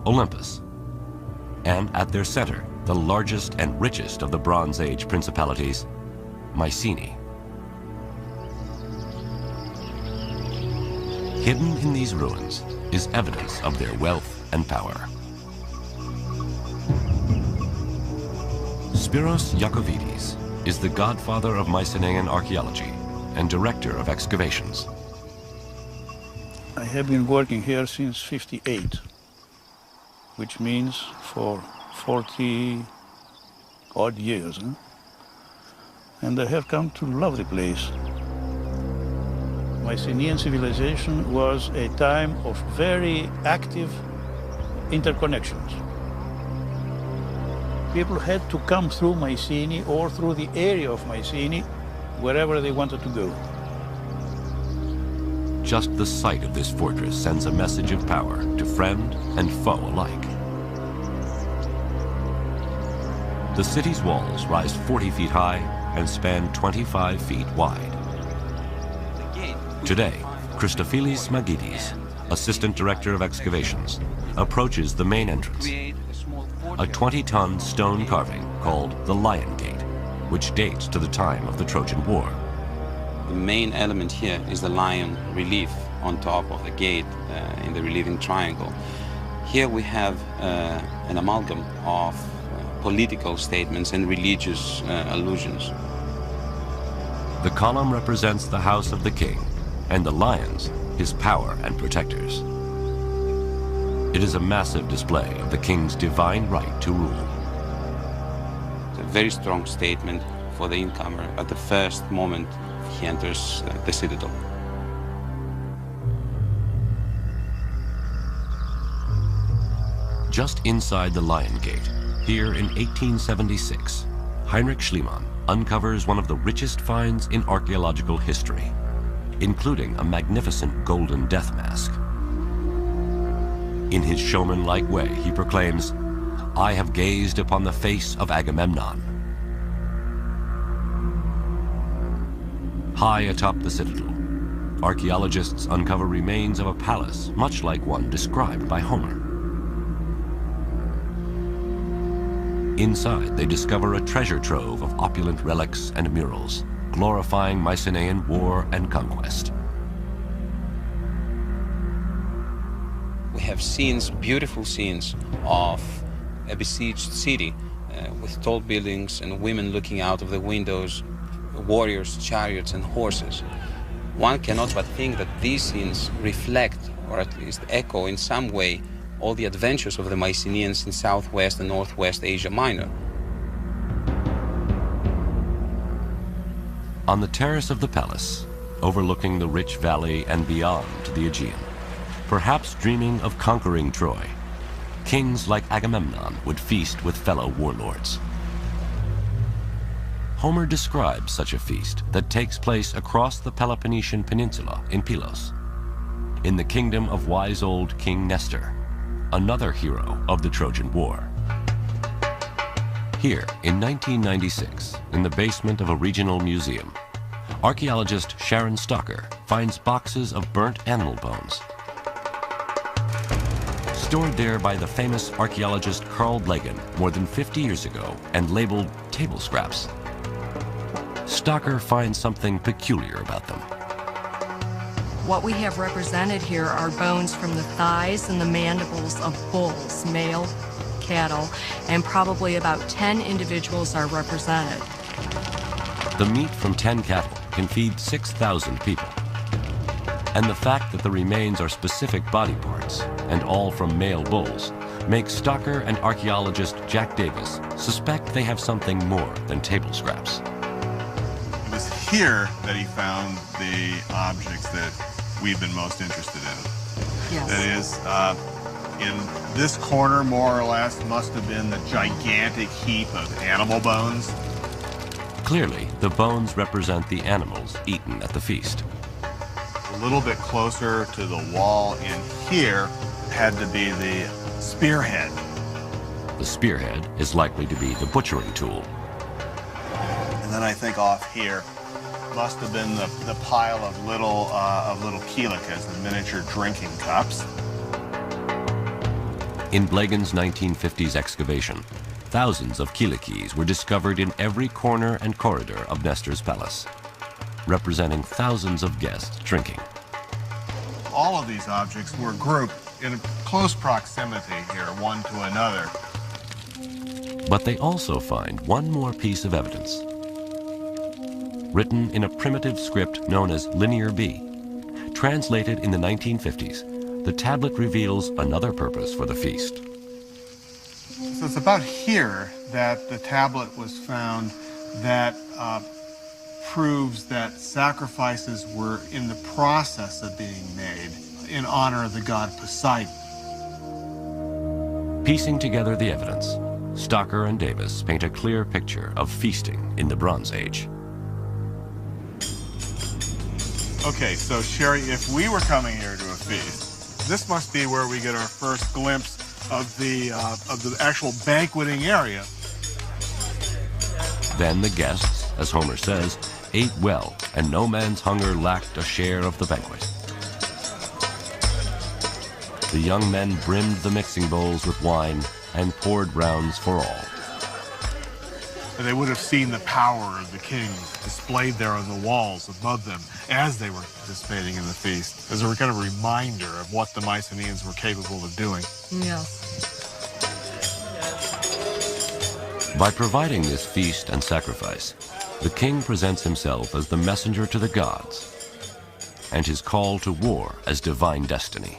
Olympus, and at their center, the largest and richest of the Bronze Age principalities, Mycenae. Hidden in these ruins is evidence of their wealth and power. Spiros Iacovides is the godfather of Mycenaean archaeology and director of excavations. I have been working here since '58, which means for 40 odd years. And I have come to love the place. Mycenaean civilization was a time of very active interconnections. People had to come through Mycenae or through the area of Mycenae, wherever they wanted to go. Just the sight of this fortress sends a message of power to friend and foe alike. The city's walls rise 40 feet high and span 25 feet wide. Today, Christophilis Magidis, assistant director of excavations, approaches the main entrance, a 20-ton stone carving called the Lion Gate, which dates to the time of the Trojan War. The main element here is the lion relief on top of the gate in the relieving triangle. Here we have an amalgam of political statements and religious allusions. The column represents the house of the king, and the lions, his power and protectors. It is a massive display of the king's divine right to rule. It's a very strong statement for the incomer at the first moment he enters the citadel. Just inside the Lion Gate, here in 1876, Heinrich Schliemann uncovers one of the richest finds in archaeological history, including a magnificent golden death mask. In his showman-like way, he proclaims, "I have gazed upon the face of Agamemnon." High atop the citadel, archaeologists uncover remains of a palace much like one described by Homer. Inside, they discover a treasure trove of opulent relics and murals, glorifying Mycenaean war and conquest. We have scenes, beautiful scenes of a besieged city with tall buildings and women looking out of the windows, warriors, chariots, and horses. One cannot but think that these scenes reflect, or at least echo in some way, all the adventures of the Mycenaeans in Southwest and Northwest Asia Minor. On the terrace of the palace, overlooking the rich valley and beyond to the Aegean, perhaps dreaming of conquering Troy, kings like Agamemnon would feast with fellow warlords. Homer describes such a feast that takes place across the Peloponnesian Peninsula in Pylos, in the kingdom of wise old King Nestor, another hero of the Trojan War. Here, in 1996, in the basement of a regional museum, archaeologist Sharon Stocker finds boxes of burnt animal bones. Stored there by the famous archaeologist Carl Blegen more than 50 years ago and labeled table scraps. Stocker finds something peculiar about them. What we have represented here are bones from the thighs and the mandibles of bulls, male cattle, and probably about 10 individuals are represented. The meat from 10 cattle can feed 6,000 people. And the fact that the remains are specific body parts, and all from male bulls, makes Stocker and archaeologist Jack Davis suspect they have something more than table scraps. It was here that he found the objects that we've been most interested in. Yes. That is, in this corner, more or less, must have been the gigantic heap of animal bones. Clearly, the bones represent the animals eaten at the feast. little bit closer to the wall in here had to be the spearhead. The spearhead is likely to be the butchering tool. And then I think off here must have been the pile of little kilicas, the miniature drinking cups. In Blegen's 1950s excavation, thousands of kilikis were discovered in every corner and corridor of Nestor's palace, representing thousands of guests drinking. All of these objects were grouped in close proximity here, one to another. But they also find one more piece of evidence. Written in a primitive script known as Linear B, translated in the 1950s, the tablet reveals another purpose for the feast. So it's about here that the tablet was found that proves that sacrifices were in the process of being made in honor of the god Poseidon. Piecing together the evidence, Stocker and Davis paint a clear picture of feasting in the Bronze Age. Okay, so Sherry, if we were coming here to a feast, this must be where we get our first glimpse of the actual banqueting area. Then the guests, as Homer says, ate well, and no man's hunger lacked a share of the banquet. The young men brimmed the mixing bowls with wine and poured rounds for all. And they would have seen the power of the king displayed there on the walls above them as they were participating in the feast, as a kind of reminder of what the Mycenaeans were capable of doing. Yes. By providing this feast and sacrifice, the king presents himself as the messenger to the gods, and his call to war as divine destiny.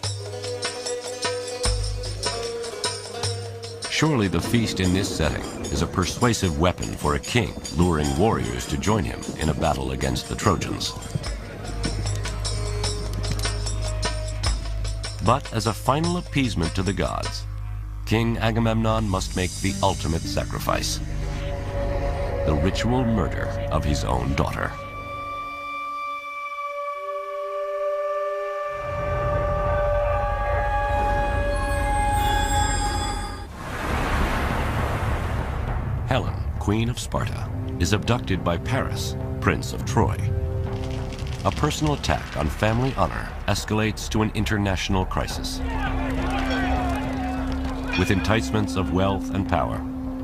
Surely the feast in this setting is a persuasive weapon for a king luring warriors to join him in a battle against the Trojans. But as a final appeasement to the gods, King Agamemnon must make the ultimate sacrifice: the ritual murder of his own daughter. Helen, Queen of Sparta, is abducted by Paris, Prince of Troy. A personal attack on family honor escalates to an international crisis. With enticements of wealth and power,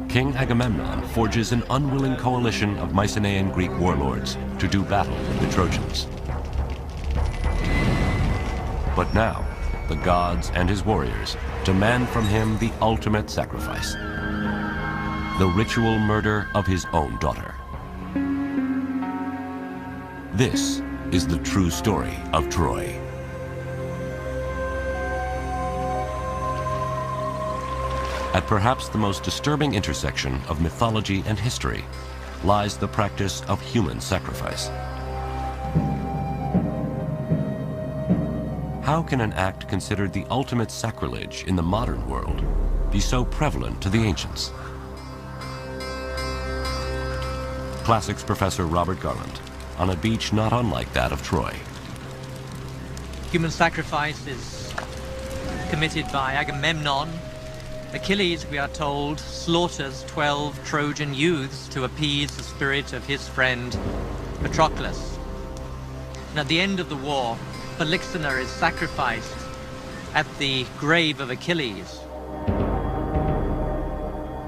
King Agamemnon forges an unwilling coalition of Mycenaean Greek warlords to do battle with the Trojans. But now, the gods and his warriors demand from him the ultimate sacrifice: the ritual murder of his own daughter. This is the true story of Troy. At perhaps the most disturbing intersection of mythology and history lies the practice of human sacrifice. How can an act considered the ultimate sacrilege in the modern world be so prevalent to the ancients? Classics professor Robert Garland on a beach not unlike that of Troy. Human sacrifice is committed by Agamemnon. Achilles, we are told, slaughters 12 Trojan youths to appease the spirit of his friend Patroclus. And at the end of the war, Pollux is sacrificed at the grave of Achilles.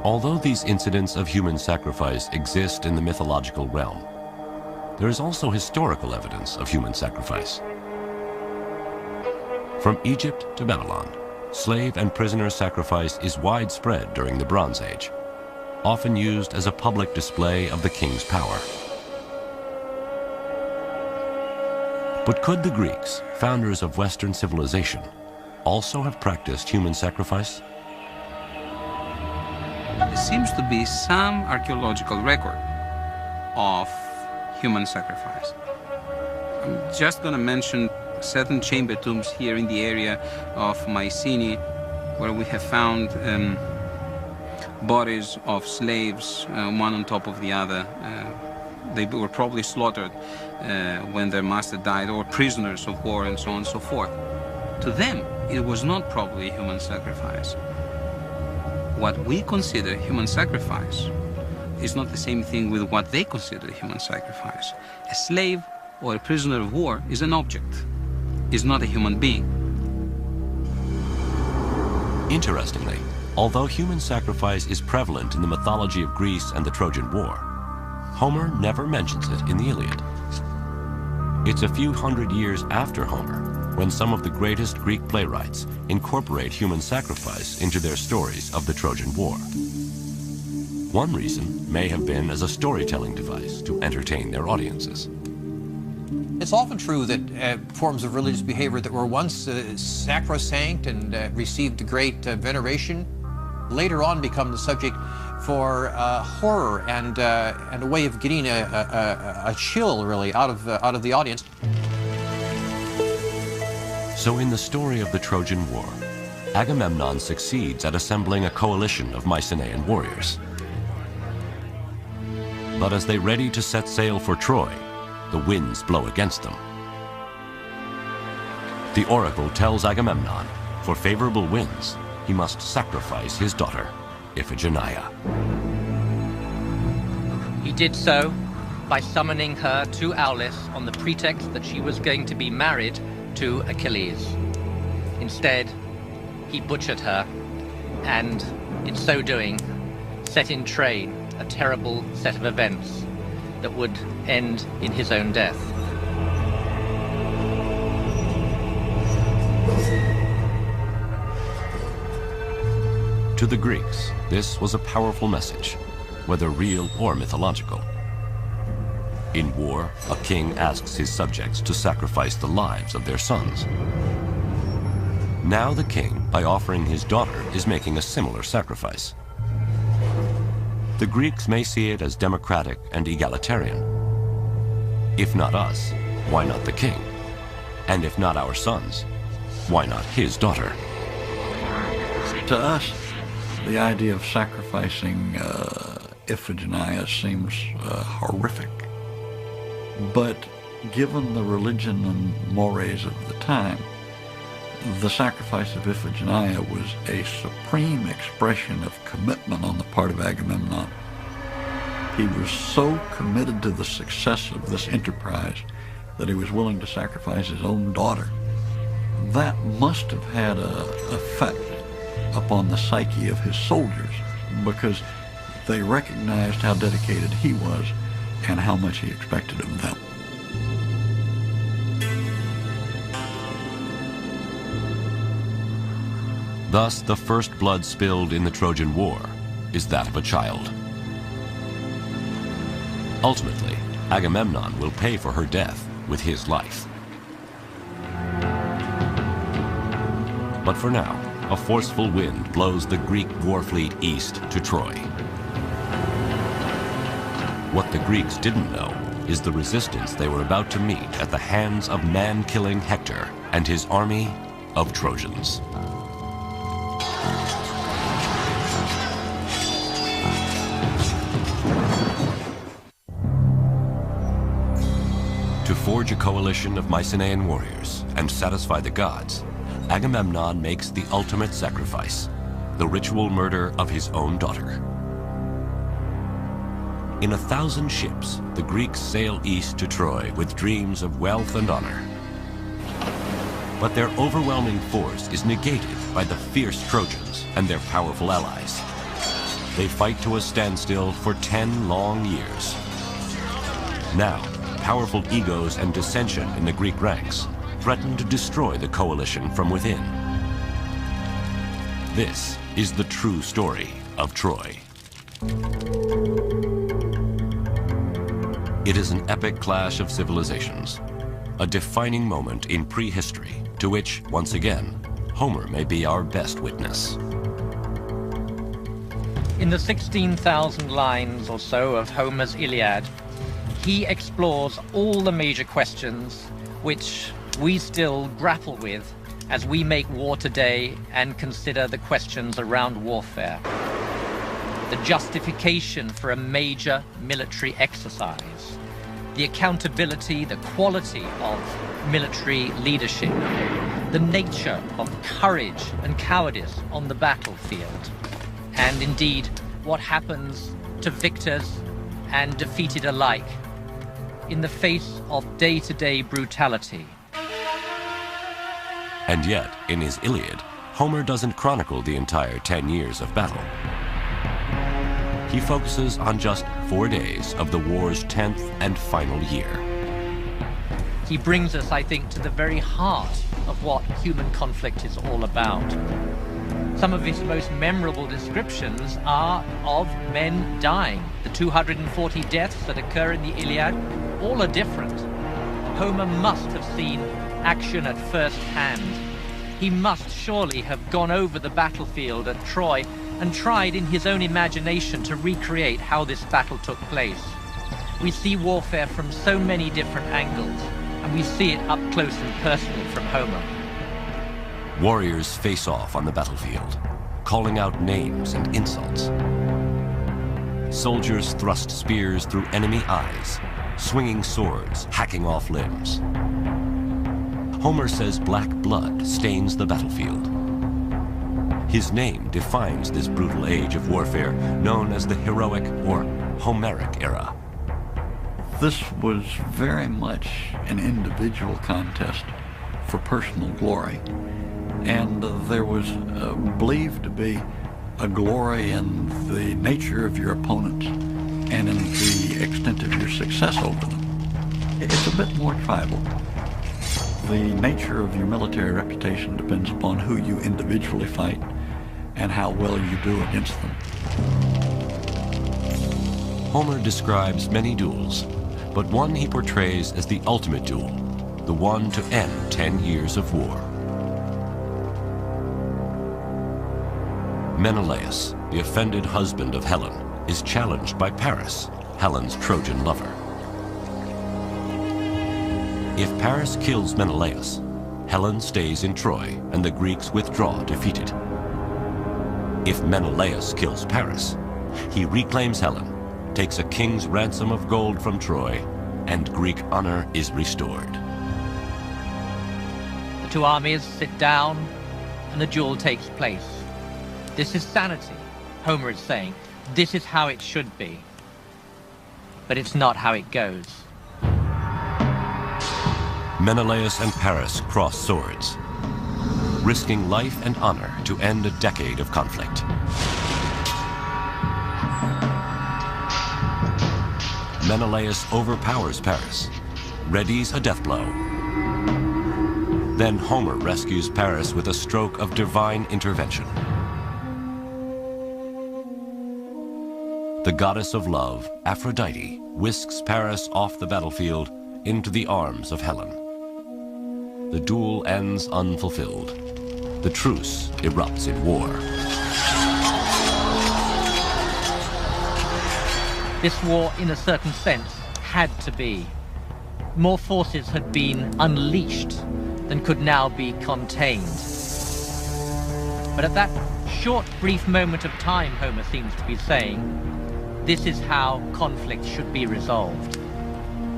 Although these incidents of human sacrifice exist in the mythological realm, there is also historical evidence of human sacrifice. From Egypt to Babylon, slave and prisoner sacrifice is widespread during the Bronze Age, often used as a public display of the king's power. But could the Greeks, founders of Western civilization, also have practiced human sacrifice? There seems to be some archaeological record of human sacrifice. I'm just going to mention certain chamber tombs here in the area of Mycenae, where we have found bodies of slaves, one on top of the other, They were probably slaughtered when their master died, or prisoners of war, and so on and so forth. To them, it was not probably human sacrifice. What we consider human sacrifice is not the same thing with what they consider human sacrifice. A slave or a prisoner of war is an object, is not a human being. Interestingly, although human sacrifice is prevalent in the mythology of Greece and the Trojan War, Homer never mentions it in the Iliad. It's a few hundred years after Homer when some of the greatest Greek playwrights incorporate human sacrifice into their stories of the Trojan War. One reason may have been as a storytelling device to entertain their audiences. It's often true that forms of religious behavior that were once sacrosanct and received great veneration later on become the subject for horror and a way of getting a chill, really, out of the audience. So in the story of the Trojan War, Agamemnon succeeds at assembling a coalition of Mycenaean warriors. But as they ready to set sail for Troy, the winds blow against them. The oracle tells Agamemnon, for favorable winds, he must sacrifice his daughter, Iphigenia. He did so by summoning her to Aulis on the pretext that she was going to be married to Achilles. Instead, he butchered her, and in so doing, set in train a terrible set of events that would end in his own death. To the Greeks, this was a powerful message, whether real or mythological. In war, a king asks his subjects to sacrifice the lives of their sons. Now the king, by offering his daughter, is making a similar sacrifice. The Greeks may see it as democratic and egalitarian. If not us, why not the king? And if not our sons, why not his daughter? To us, the idea of sacrificing Iphigenia seems horrific. But given the religion and mores of the time, the sacrifice of Iphigenia was a supreme expression of commitment on the part of Agamemnon. He was so committed to the success of this enterprise that he was willing to sacrifice his own daughter. That must have had an effect upon the psyche of his soldiers, because they recognized how dedicated he was and how much he expected of them. Thus, the first blood spilled in the Trojan War is that of a child. Ultimately, Agamemnon will pay for her death with his life. But for now, a forceful wind blows the Greek war fleet east to Troy. What the Greeks didn't know is the resistance they were about to meet at the hands of man-killing Hector and his army of Trojans. To forge a coalition of Mycenaean warriors and satisfy the gods, Agamemnon makes the ultimate sacrifice, the ritual murder of his own daughter. In 1,000 ships, the Greeks sail east to Troy with dreams of wealth and honor. But their overwhelming force is negated by the fierce Trojans and their powerful allies. They fight to a standstill for 10 long years. Now, powerful egos and dissension in the Greek ranks threaten to destroy the coalition from within. This is the true story of Troy. It is an epic clash of civilizations, a defining moment in prehistory to which, once again, Homer may be our best witness. In the 16,000 lines or so of Homer's Iliad, he explores all the major questions which we still grapple with as we make war today and consider the questions around warfare. the justification for a major military exercise, the accountability, the quality of military leadership, the nature of courage and cowardice on the battlefield, and indeed what happens to victors and defeated alike in the face of day-to-day brutality. And yet, in his Iliad, Homer doesn't chronicle the entire 10 years of battle. He focuses on just 4 days of the war's 10th and final year. He brings us, I think, to the very heart of what human conflict is all about. Some of his most memorable descriptions are of men dying. The 240 deaths that occur in the Iliad, all are different. Homer must have seen action at first hand. He must surely have gone over the battlefield at Troy and tried in his own imagination to recreate how this battle took place. We see warfare from so many different angles, and we see it up close and personal from Homer. Warriors face off on the battlefield, calling out names and insults. Soldiers thrust spears through enemy eyes, swinging swords, hacking off limbs. Homer says black blood stains the battlefield. His name defines this brutal age of warfare, known as the heroic or Homeric era. This was very much an individual contest for personal glory. And there was believed to be a glory in the nature of your opponents and in the extent of your success over them. It's a bit more tribal. The nature of your military reputation depends upon who you individually fight and how well you do against them. Homer describes many duels, but one he portrays as the ultimate duel, the one to end 10 years of war. Menelaus, the offended husband of Helen, is challenged by Paris, Helen's Trojan lover. If Paris kills Menelaus, Helen stays in Troy and the Greeks withdraw defeated. If Menelaus kills Paris, he reclaims Helen, takes a king's ransom of gold from Troy, and Greek honor is restored. The two armies sit down and the duel takes place. This is sanity, Homer is saying. This is how it should be. But it's not how it goes. Menelaus and Paris cross swords, risking life and honor to end a decade of conflict. Menelaus overpowers Paris, readies a death blow. Then Homer rescues Paris with a stroke of divine intervention. The goddess of love, Aphrodite, whisks Paris off the battlefield into the arms of Helen. The duel ends unfulfilled. The truce erupts in war. This war, in a certain sense, had to be. More forces had been unleashed than could now be contained. But at that short, brief moment of time, Homer seems to be saying, this is how conflict should be resolved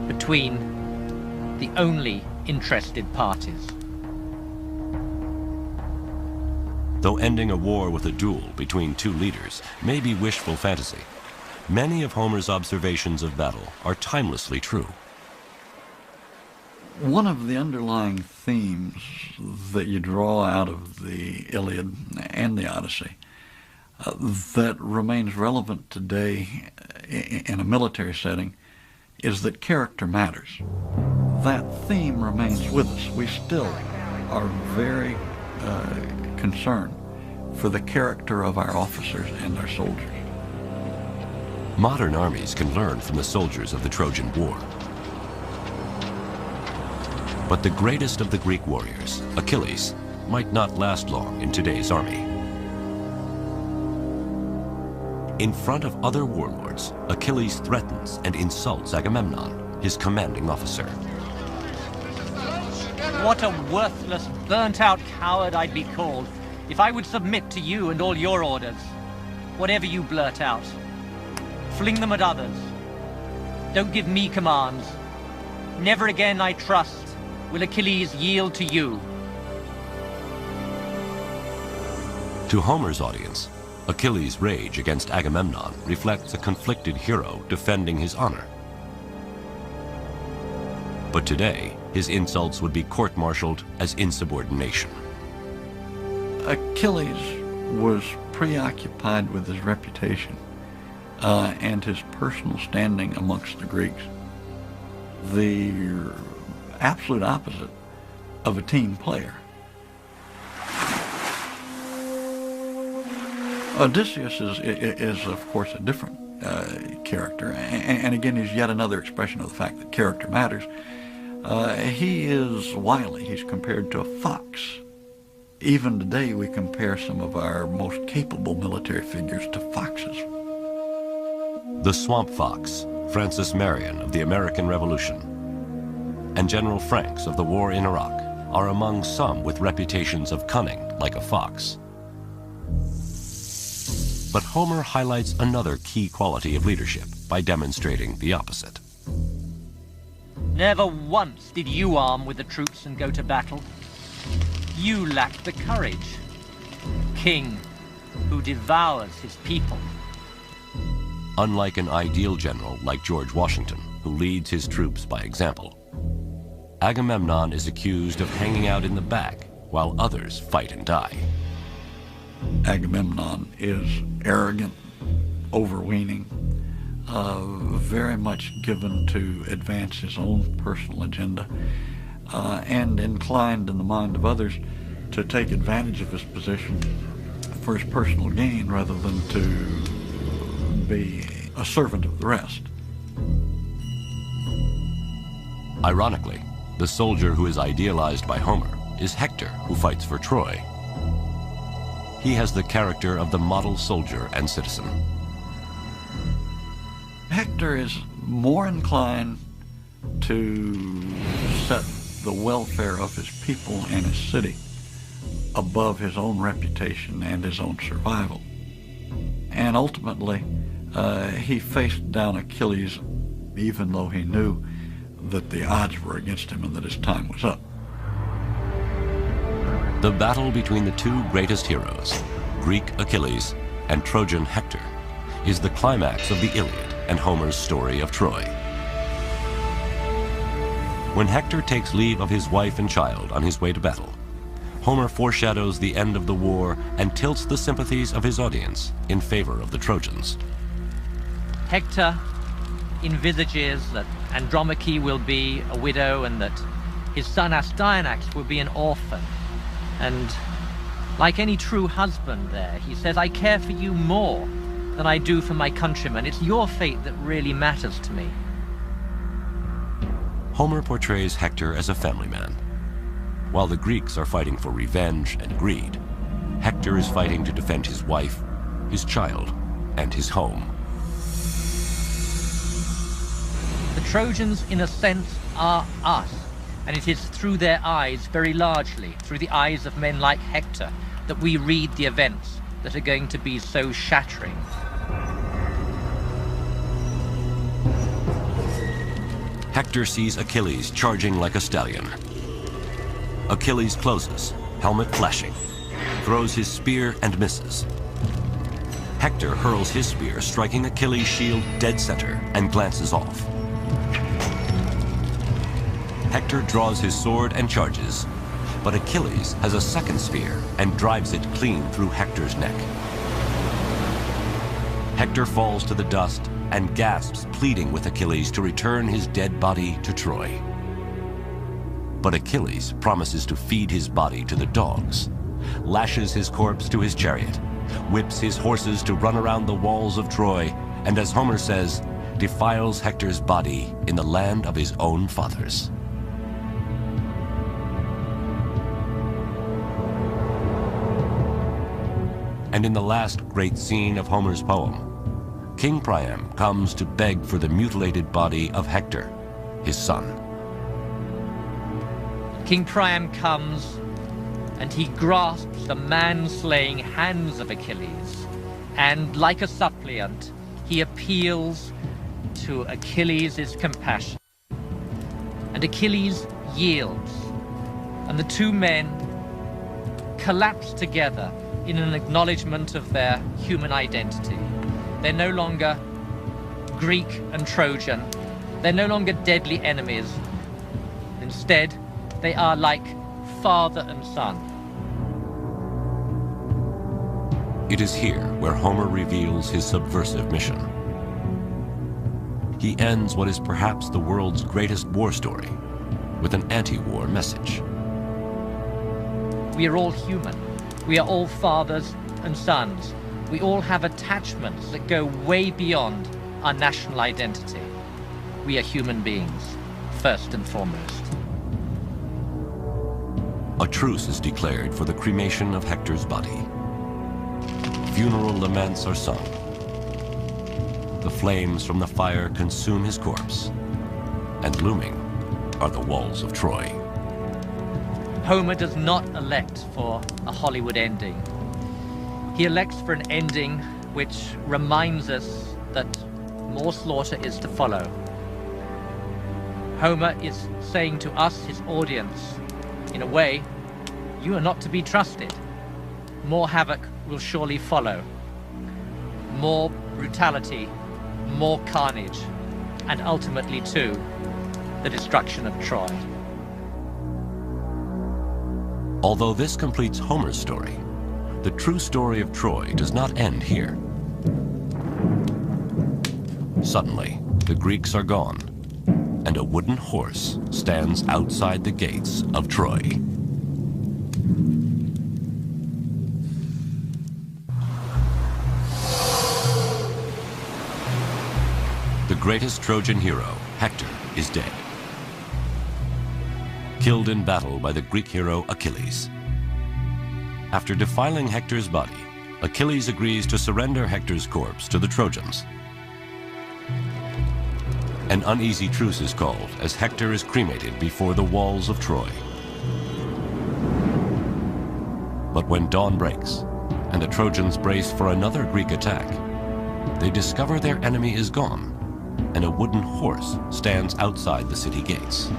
between the only interested parties. Though ending a war with a duel between two leaders may be wishful fantasy, many of Homer's observations of battle are timelessly true. One of the underlying themes that you draw out of the Iliad and the Odyssey that remains relevant today in a military setting is that character matters. That theme remains with us. We still are very concerned for the character of our officers and our soldiers. Modern armies can learn from the soldiers of the Trojan War. But the greatest of the Greek warriors, Achilles, might not last long in today's army. In front of other warlords, Achilles threatens and insults Agamemnon, his commanding officer. What a worthless, burnt-out coward I'd be called if I would submit to you and all your orders. whatever you blurt out. Fling them at others. Don't give me commands. Never again, I trust, will Achilles yield to you. To Homer's audience, Achilles' rage against Agamemnon reflects a conflicted hero defending his honor. But today, his insults would be court-martialed as insubordination. Achilles was preoccupied with his reputation and his personal standing amongst the Greeks. The absolute opposite of a team player. Odysseus is of course a different character, and again he's yet another expression of the fact that character matters. He is wily. He's compared to a fox. Even today we compare some of our most capable military figures to foxes. The swamp fox, Francis Marion of the American Revolution, and General Franks of the war in Iraq are among some with reputations of cunning like a fox. But Homer highlights another key quality of leadership by demonstrating the opposite. Never once did you arm with the troops and go to battle. You lacked the courage. King who devours his people. Unlike an ideal general like George Washington, who leads his troops by example, Agamemnon is accused of hanging out in the back while others fight and die. Agamemnon is arrogant, overweening, very much given to advance his own personal agenda, and inclined in the mind of others to take advantage of his position for his personal gain rather than to be a servant of the rest. Ironically, the soldier who is idealized by Homer is Hector, who fights for Troy. He has the character of the model soldier and citizen. Hector is more inclined to set the welfare of his people and his city above his own reputation and his own survival. And ultimately, he faced down Achilles even though he knew that the odds were against him and that his time was up. The battle between the two greatest heroes, Greek Achilles and Trojan Hector, is the climax of the Iliad and Homer's story of Troy. When Hector takes leave of his wife and child on his way to battle, Homer foreshadows the end of the war and tilts the sympathies of his audience in favor of the Trojans. Hector envisages that Andromache will be a widow and that his son Astyanax will be an orphan. And like any true husband there, he says, I care for you more than I do for my countrymen. It's your fate that really matters to me. Homer portrays Hector as a family man. While the Greeks are fighting for revenge and greed, Hector is fighting to defend his wife, his child, and his home. The Trojans, in a sense, are us. And it is through their eyes, very largely, through the eyes of men like Hector, that we read the events that are going to be so shattering. Hector sees Achilles charging like a stallion. Achilles closes, helmet flashing, throws his spear and misses. Hector hurls his spear, striking Achilles' shield dead center, and glances off. Hector draws his sword and charges, but Achilles has a second spear and drives it clean through Hector's neck. Hector falls to the dust and gasps, pleading with Achilles to return his dead body to Troy. But Achilles promises to feed his body to the dogs, lashes his corpse to his chariot, whips his horses to run around the walls of Troy, and as Homer says, defiles Hector's body in the land of his own fathers. And in the last great scene of Homer's poem, King Priam comes to beg for the mutilated body of Hector, his son. King Priam comes, and he grasps the man-slaying hands of Achilles And like a suppliant, he appeals to Achilles' compassion. And Achilles yields, and the two men collapse together in an acknowledgement of their human identity. They're no longer Greek and Trojan. They're no longer deadly enemies. Instead, they are like father and son. It is here where Homer reveals his subversive mission. He ends what is perhaps the world's greatest war story with an anti-war message. We are all human. We are all fathers and sons. We all have attachments that go way beyond our national identity. We are human beings, first and foremost. A truce is declared for the cremation of Hector's body. Funeral laments are sung. The flames from the fire consume his corpse, and looming are the walls of Troy. Homer does not elect for a Hollywood ending. He elects for an ending which reminds us that more slaughter is to follow. Homer is saying to us, his audience, in a way, you are not to be trusted. More havoc will surely follow. More brutality, more carnage, and ultimately, too, the destruction of Troy. Although this completes Homer's story, the true story of Troy does not end here. Suddenly, the Greeks are gone, and a wooden horse stands outside the gates of Troy. The greatest Trojan hero, Hector, is dead. Killed in battle by the Greek hero Achilles. After defiling Hector's body, Achilles agrees to surrender Hector's corpse to the Trojans. An uneasy truce is called as Hector is cremated before the walls of Troy. But when dawn breaks and the Trojans brace for another Greek attack, they discover their enemy is gone and a wooden horse stands outside the city gates.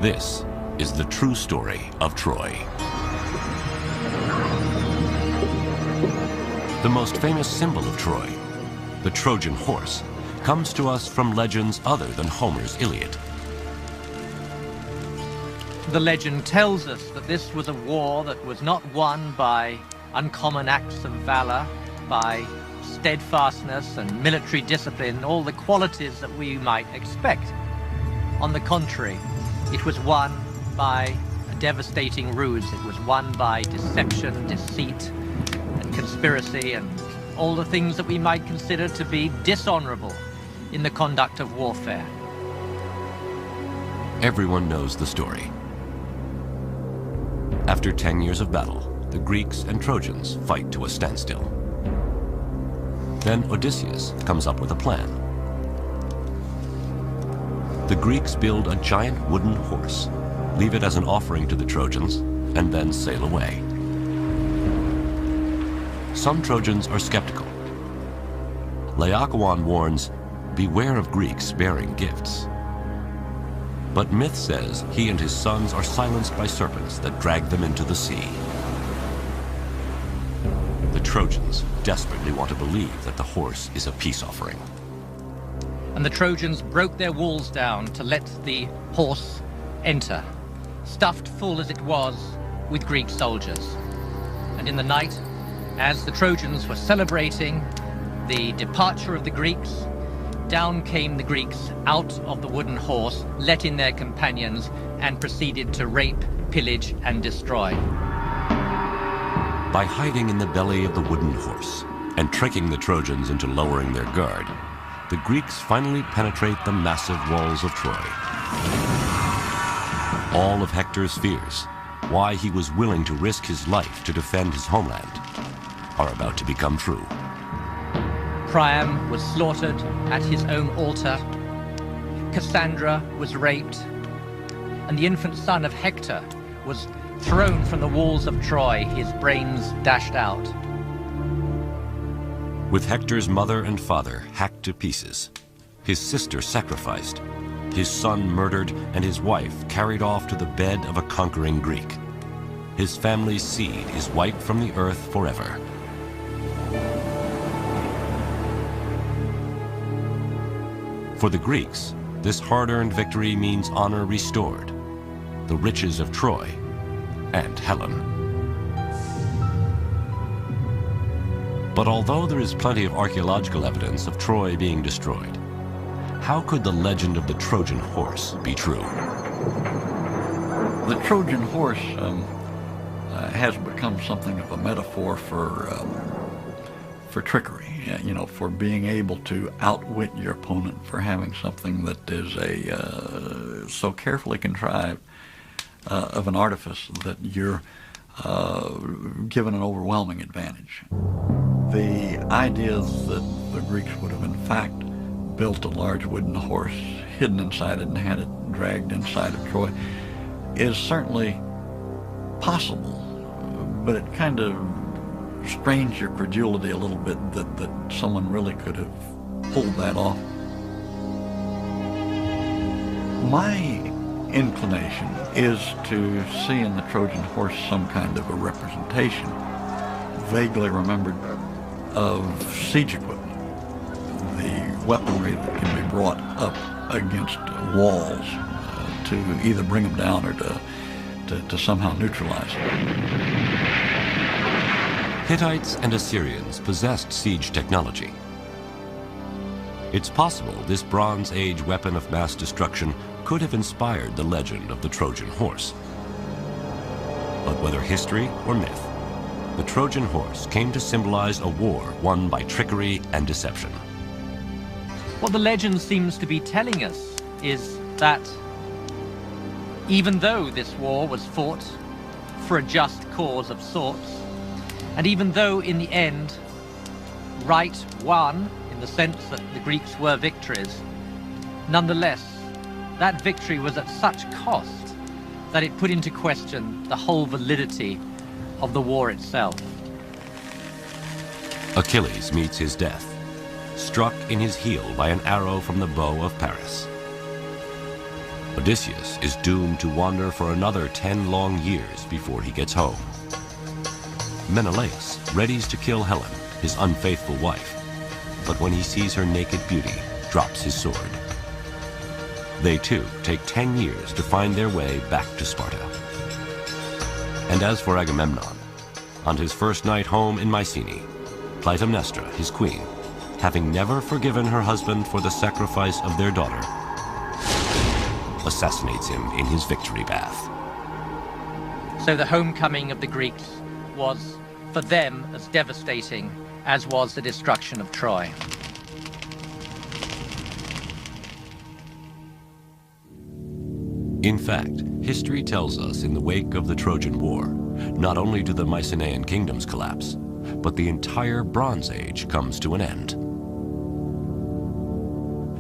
This is the true story of Troy. The most famous symbol of Troy, the Trojan horse, comes to us from legends other than Homer's Iliad. The legend tells us that this was a war that was not won by uncommon acts of valor, by steadfastness and military discipline, all the qualities that we might expect. On the contrary, it was won by a devastating ruse. It was won by deception, deceit, and conspiracy, and all the things that we might consider to be dishonorable in the conduct of warfare. Everyone knows the story. After 10 years of battle, the Greeks and Trojans fight to a standstill. Then Odysseus comes up with a plan. The Greeks build a giant wooden horse, leave it as an offering to the Trojans, and then sail away. Some Trojans are skeptical. Laocoon warns, beware of Greeks bearing gifts. But myth says he and his sons are silenced by serpents that drag them into the sea. The Trojans desperately want to believe that the horse is a peace offering. And the Trojans broke their walls down to let the horse enter, stuffed full as it was with Greek soldiers. And in the night, as the Trojans were celebrating the departure of the Greeks, down came the Greeks out of the wooden horse, let in their companions, and proceeded to rape, pillage, and destroy. By hiding in the belly of the wooden horse and tricking the Trojans into lowering their guard, the Greeks finally penetrate the massive walls of Troy. All of Hector's fears, why he was willing to risk his life to defend his homeland, are about to become true. Priam was slaughtered at his own altar. Cassandra was raped. And the infant son of Hector was thrown from the walls of Troy, his brains dashed out. With Hector's mother and father hacked to pieces, his sister sacrificed, his son murdered, and his wife carried off to the bed of a conquering Greek, his family's seed is wiped from the earth forever. For the Greeks, this hard-earned victory means honor restored, the riches of Troy, and Helen. But although there is plenty of archaeological evidence of Troy being destroyed, how could the legend of the Trojan horse be true? The Trojan horse has become something of a metaphor for trickery, you know, for being able to outwit your opponent, for having something that is so carefully contrived of an artifice that you're given an overwhelming advantage. The idea that the Greeks would have in fact built a large wooden horse, hidden inside it, and had it dragged inside of Troy is certainly possible, but it kind of strains your credulity a little bit that someone really could have pulled that off. My inclination is to see in the Trojan horse some kind of a representation, vaguely remembered, of siege equipment, the weaponry that can be brought up against walls to either bring them down or to somehow neutralize them. Hittites and Assyrians possessed siege technology. It's possible this Bronze Age weapon of mass destruction could have inspired the legend of the Trojan horse. But whether history or myth, the Trojan horse came to symbolize a war won by trickery and deception. What the legend seems to be telling us is that even though this war was fought for a just cause of sorts, and even though in the end right won, in the sense that the Greeks were victors, nonetheless, that victory was at such cost that it put into question the whole validity of the war itself. Achilles meets his death, struck in his heel by an arrow from the bow of Paris. Odysseus is doomed to wander for another 10 long years before he gets home. Menelaus readies to kill Helen, his unfaithful wife, but when he sees her naked beauty, drops his sword. They too take 10 years to find their way back to Sparta. And as for Agamemnon, on his first night home in Mycenae, Clytemnestra, his queen, having never forgiven her husband for the sacrifice of their daughter, assassinates him in his victory bath. So the homecoming of the Greeks was for them as devastating as was the destruction of Troy. In fact, history tells us in the wake of the Trojan War, not only do the Mycenaean kingdoms collapse, but the entire Bronze Age comes to an end.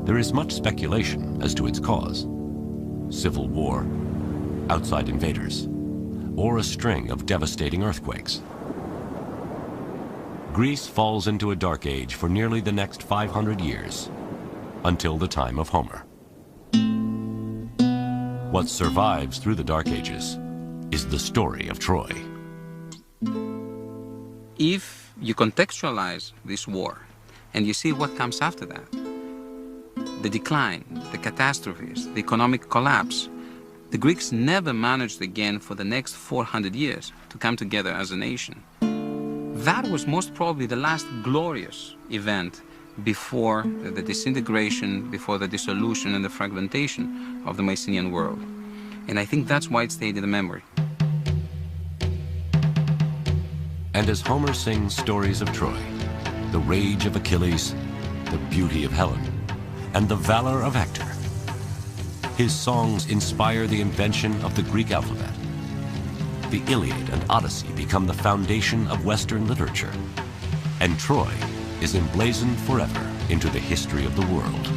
There is much speculation as to its cause: civil war, outside invaders, or a string of devastating earthquakes. Greece falls into a dark age for nearly the next 500 years, until the time of Homer. What survives through the Dark Ages is the story of Troy. If you contextualize this war and you see what comes after that, the decline, the catastrophes, the economic collapse, the Greeks never managed again for the next 400 years to come together as a nation. That was most probably the last glorious event before the disintegration, before the dissolution and the fragmentation of the Mycenaean world. And I think that's why it stayed in the memory. And as Homer sings stories of Troy, the rage of Achilles, the beauty of Helen, and the valor of Hector, his songs inspire the invention of the Greek alphabet. The Iliad and Odyssey become the foundation of Western literature, and Troy is emblazoned forever into the history of the world.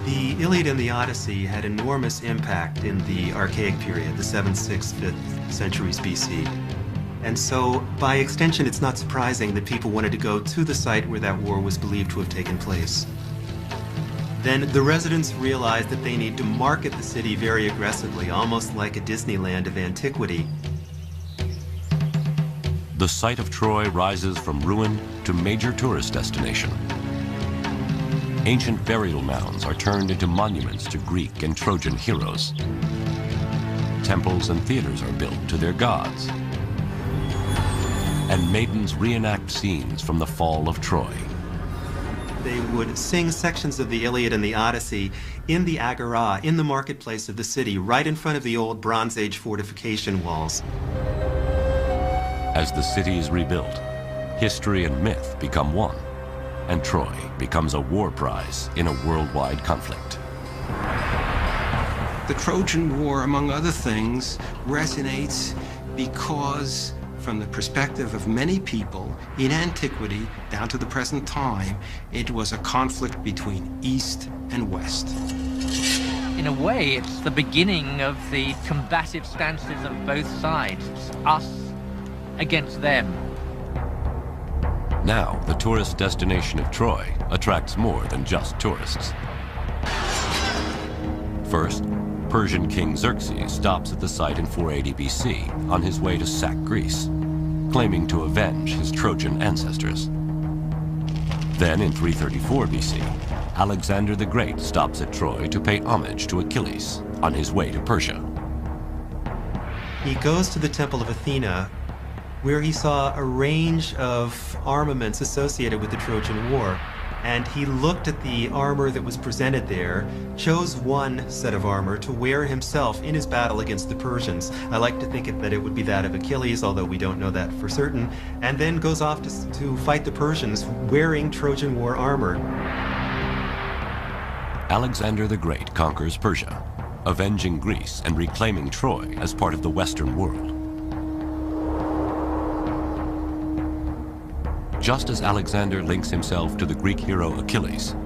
The Iliad and the Odyssey had enormous impact in the Archaic period, the 7th, 6th, 5th centuries BC. And so, by extension, it's not surprising that people wanted to go to the site where that war was believed to have taken place. Then the residents realized that they need to market the city very aggressively, almost like a Disneyland of antiquity. The site of Troy rises from ruin to major tourist destination. Ancient burial mounds are turned into monuments to Greek and Trojan heroes. Temples and theaters are built to their gods. And maidens reenact scenes from the fall of Troy. They would sing sections of the Iliad and the Odyssey in the agora, in the marketplace of the city, right in front of the old Bronze Age fortification walls. As the city is rebuilt, history and myth become one, and Troy becomes a war prize in a worldwide conflict. The Trojan War, among other things, resonates because, from the perspective of many people, in antiquity down to the present time, it was a conflict between East and West. In a way, it's the beginning of the combative stances of both sides. It's us against them. Now, the tourist destination of Troy attracts more than just tourists. First, Persian King Xerxes stops at the site in 480 BC on his way to sack Greece, claiming to avenge his Trojan ancestors. Then in 334 BC, Alexander the Great stops at Troy to pay homage to Achilles on his way to Persia. He goes to the Temple of Athena, where he saw a range of armaments associated with the Trojan War. And he looked at the armor that was presented there, chose one set of armor to wear himself in his battle against the Persians. I like to think that it would be that of Achilles, although we don't know that for certain, and then goes off to fight the Persians wearing Trojan War armor. Alexander the Great conquers Persia, avenging Greece and reclaiming Troy as part of the Western world. Just as Alexander links himself to the Greek hero Achilles,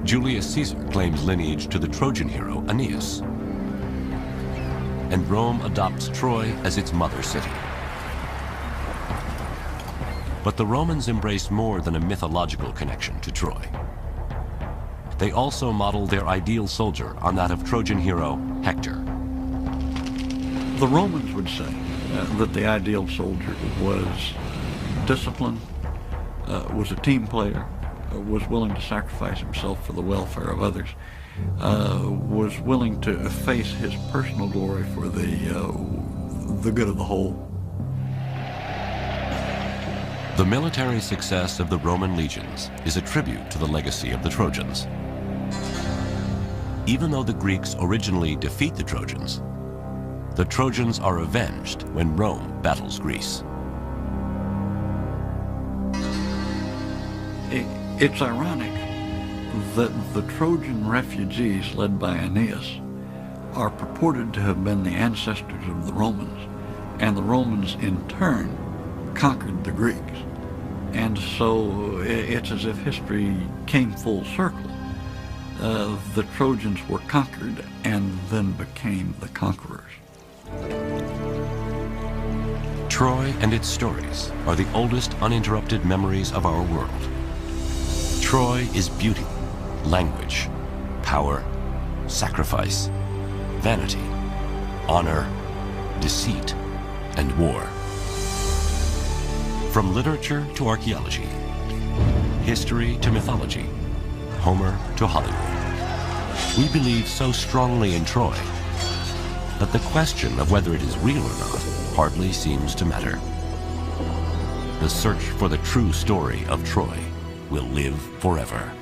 Julius Caesar claims lineage to the Trojan hero Aeneas. And Rome adopts Troy as its mother city. But the Romans embraced more than a mythological connection to Troy. They also modeled their ideal soldier on that of Trojan hero Hector. The Romans would say that the ideal soldier was disciplined, was a team player, was willing to sacrifice himself for the welfare of others, was willing to efface his personal glory for the good of the whole. The military success of the Roman legions is a tribute to the legacy of the Trojans. Even though the Greeks originally defeat the Trojans are avenged when Rome battles Greece. It's ironic that the Trojan refugees led by Aeneas are purported to have been the ancestors of the Romans, and the Romans in turn conquered the Greeks. And so it's as if history came full circle. The Trojans were conquered and then became the conquerors. Troy and its stories are the oldest uninterrupted memories of our world. Troy is beauty, language, power, sacrifice, vanity, honor, deceit, and war. From literature to archaeology, history to mythology, Homer to Hollywood, we believe so strongly in Troy that the question of whether it is real or not hardly seems to matter. The search for the true story of Troy will live forever.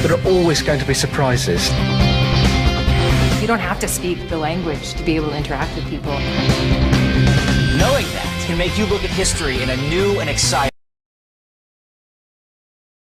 There are always going to be surprises. You don't have to speak the language to be able to interact with people. Knowing that can make you look at history in a new and exciting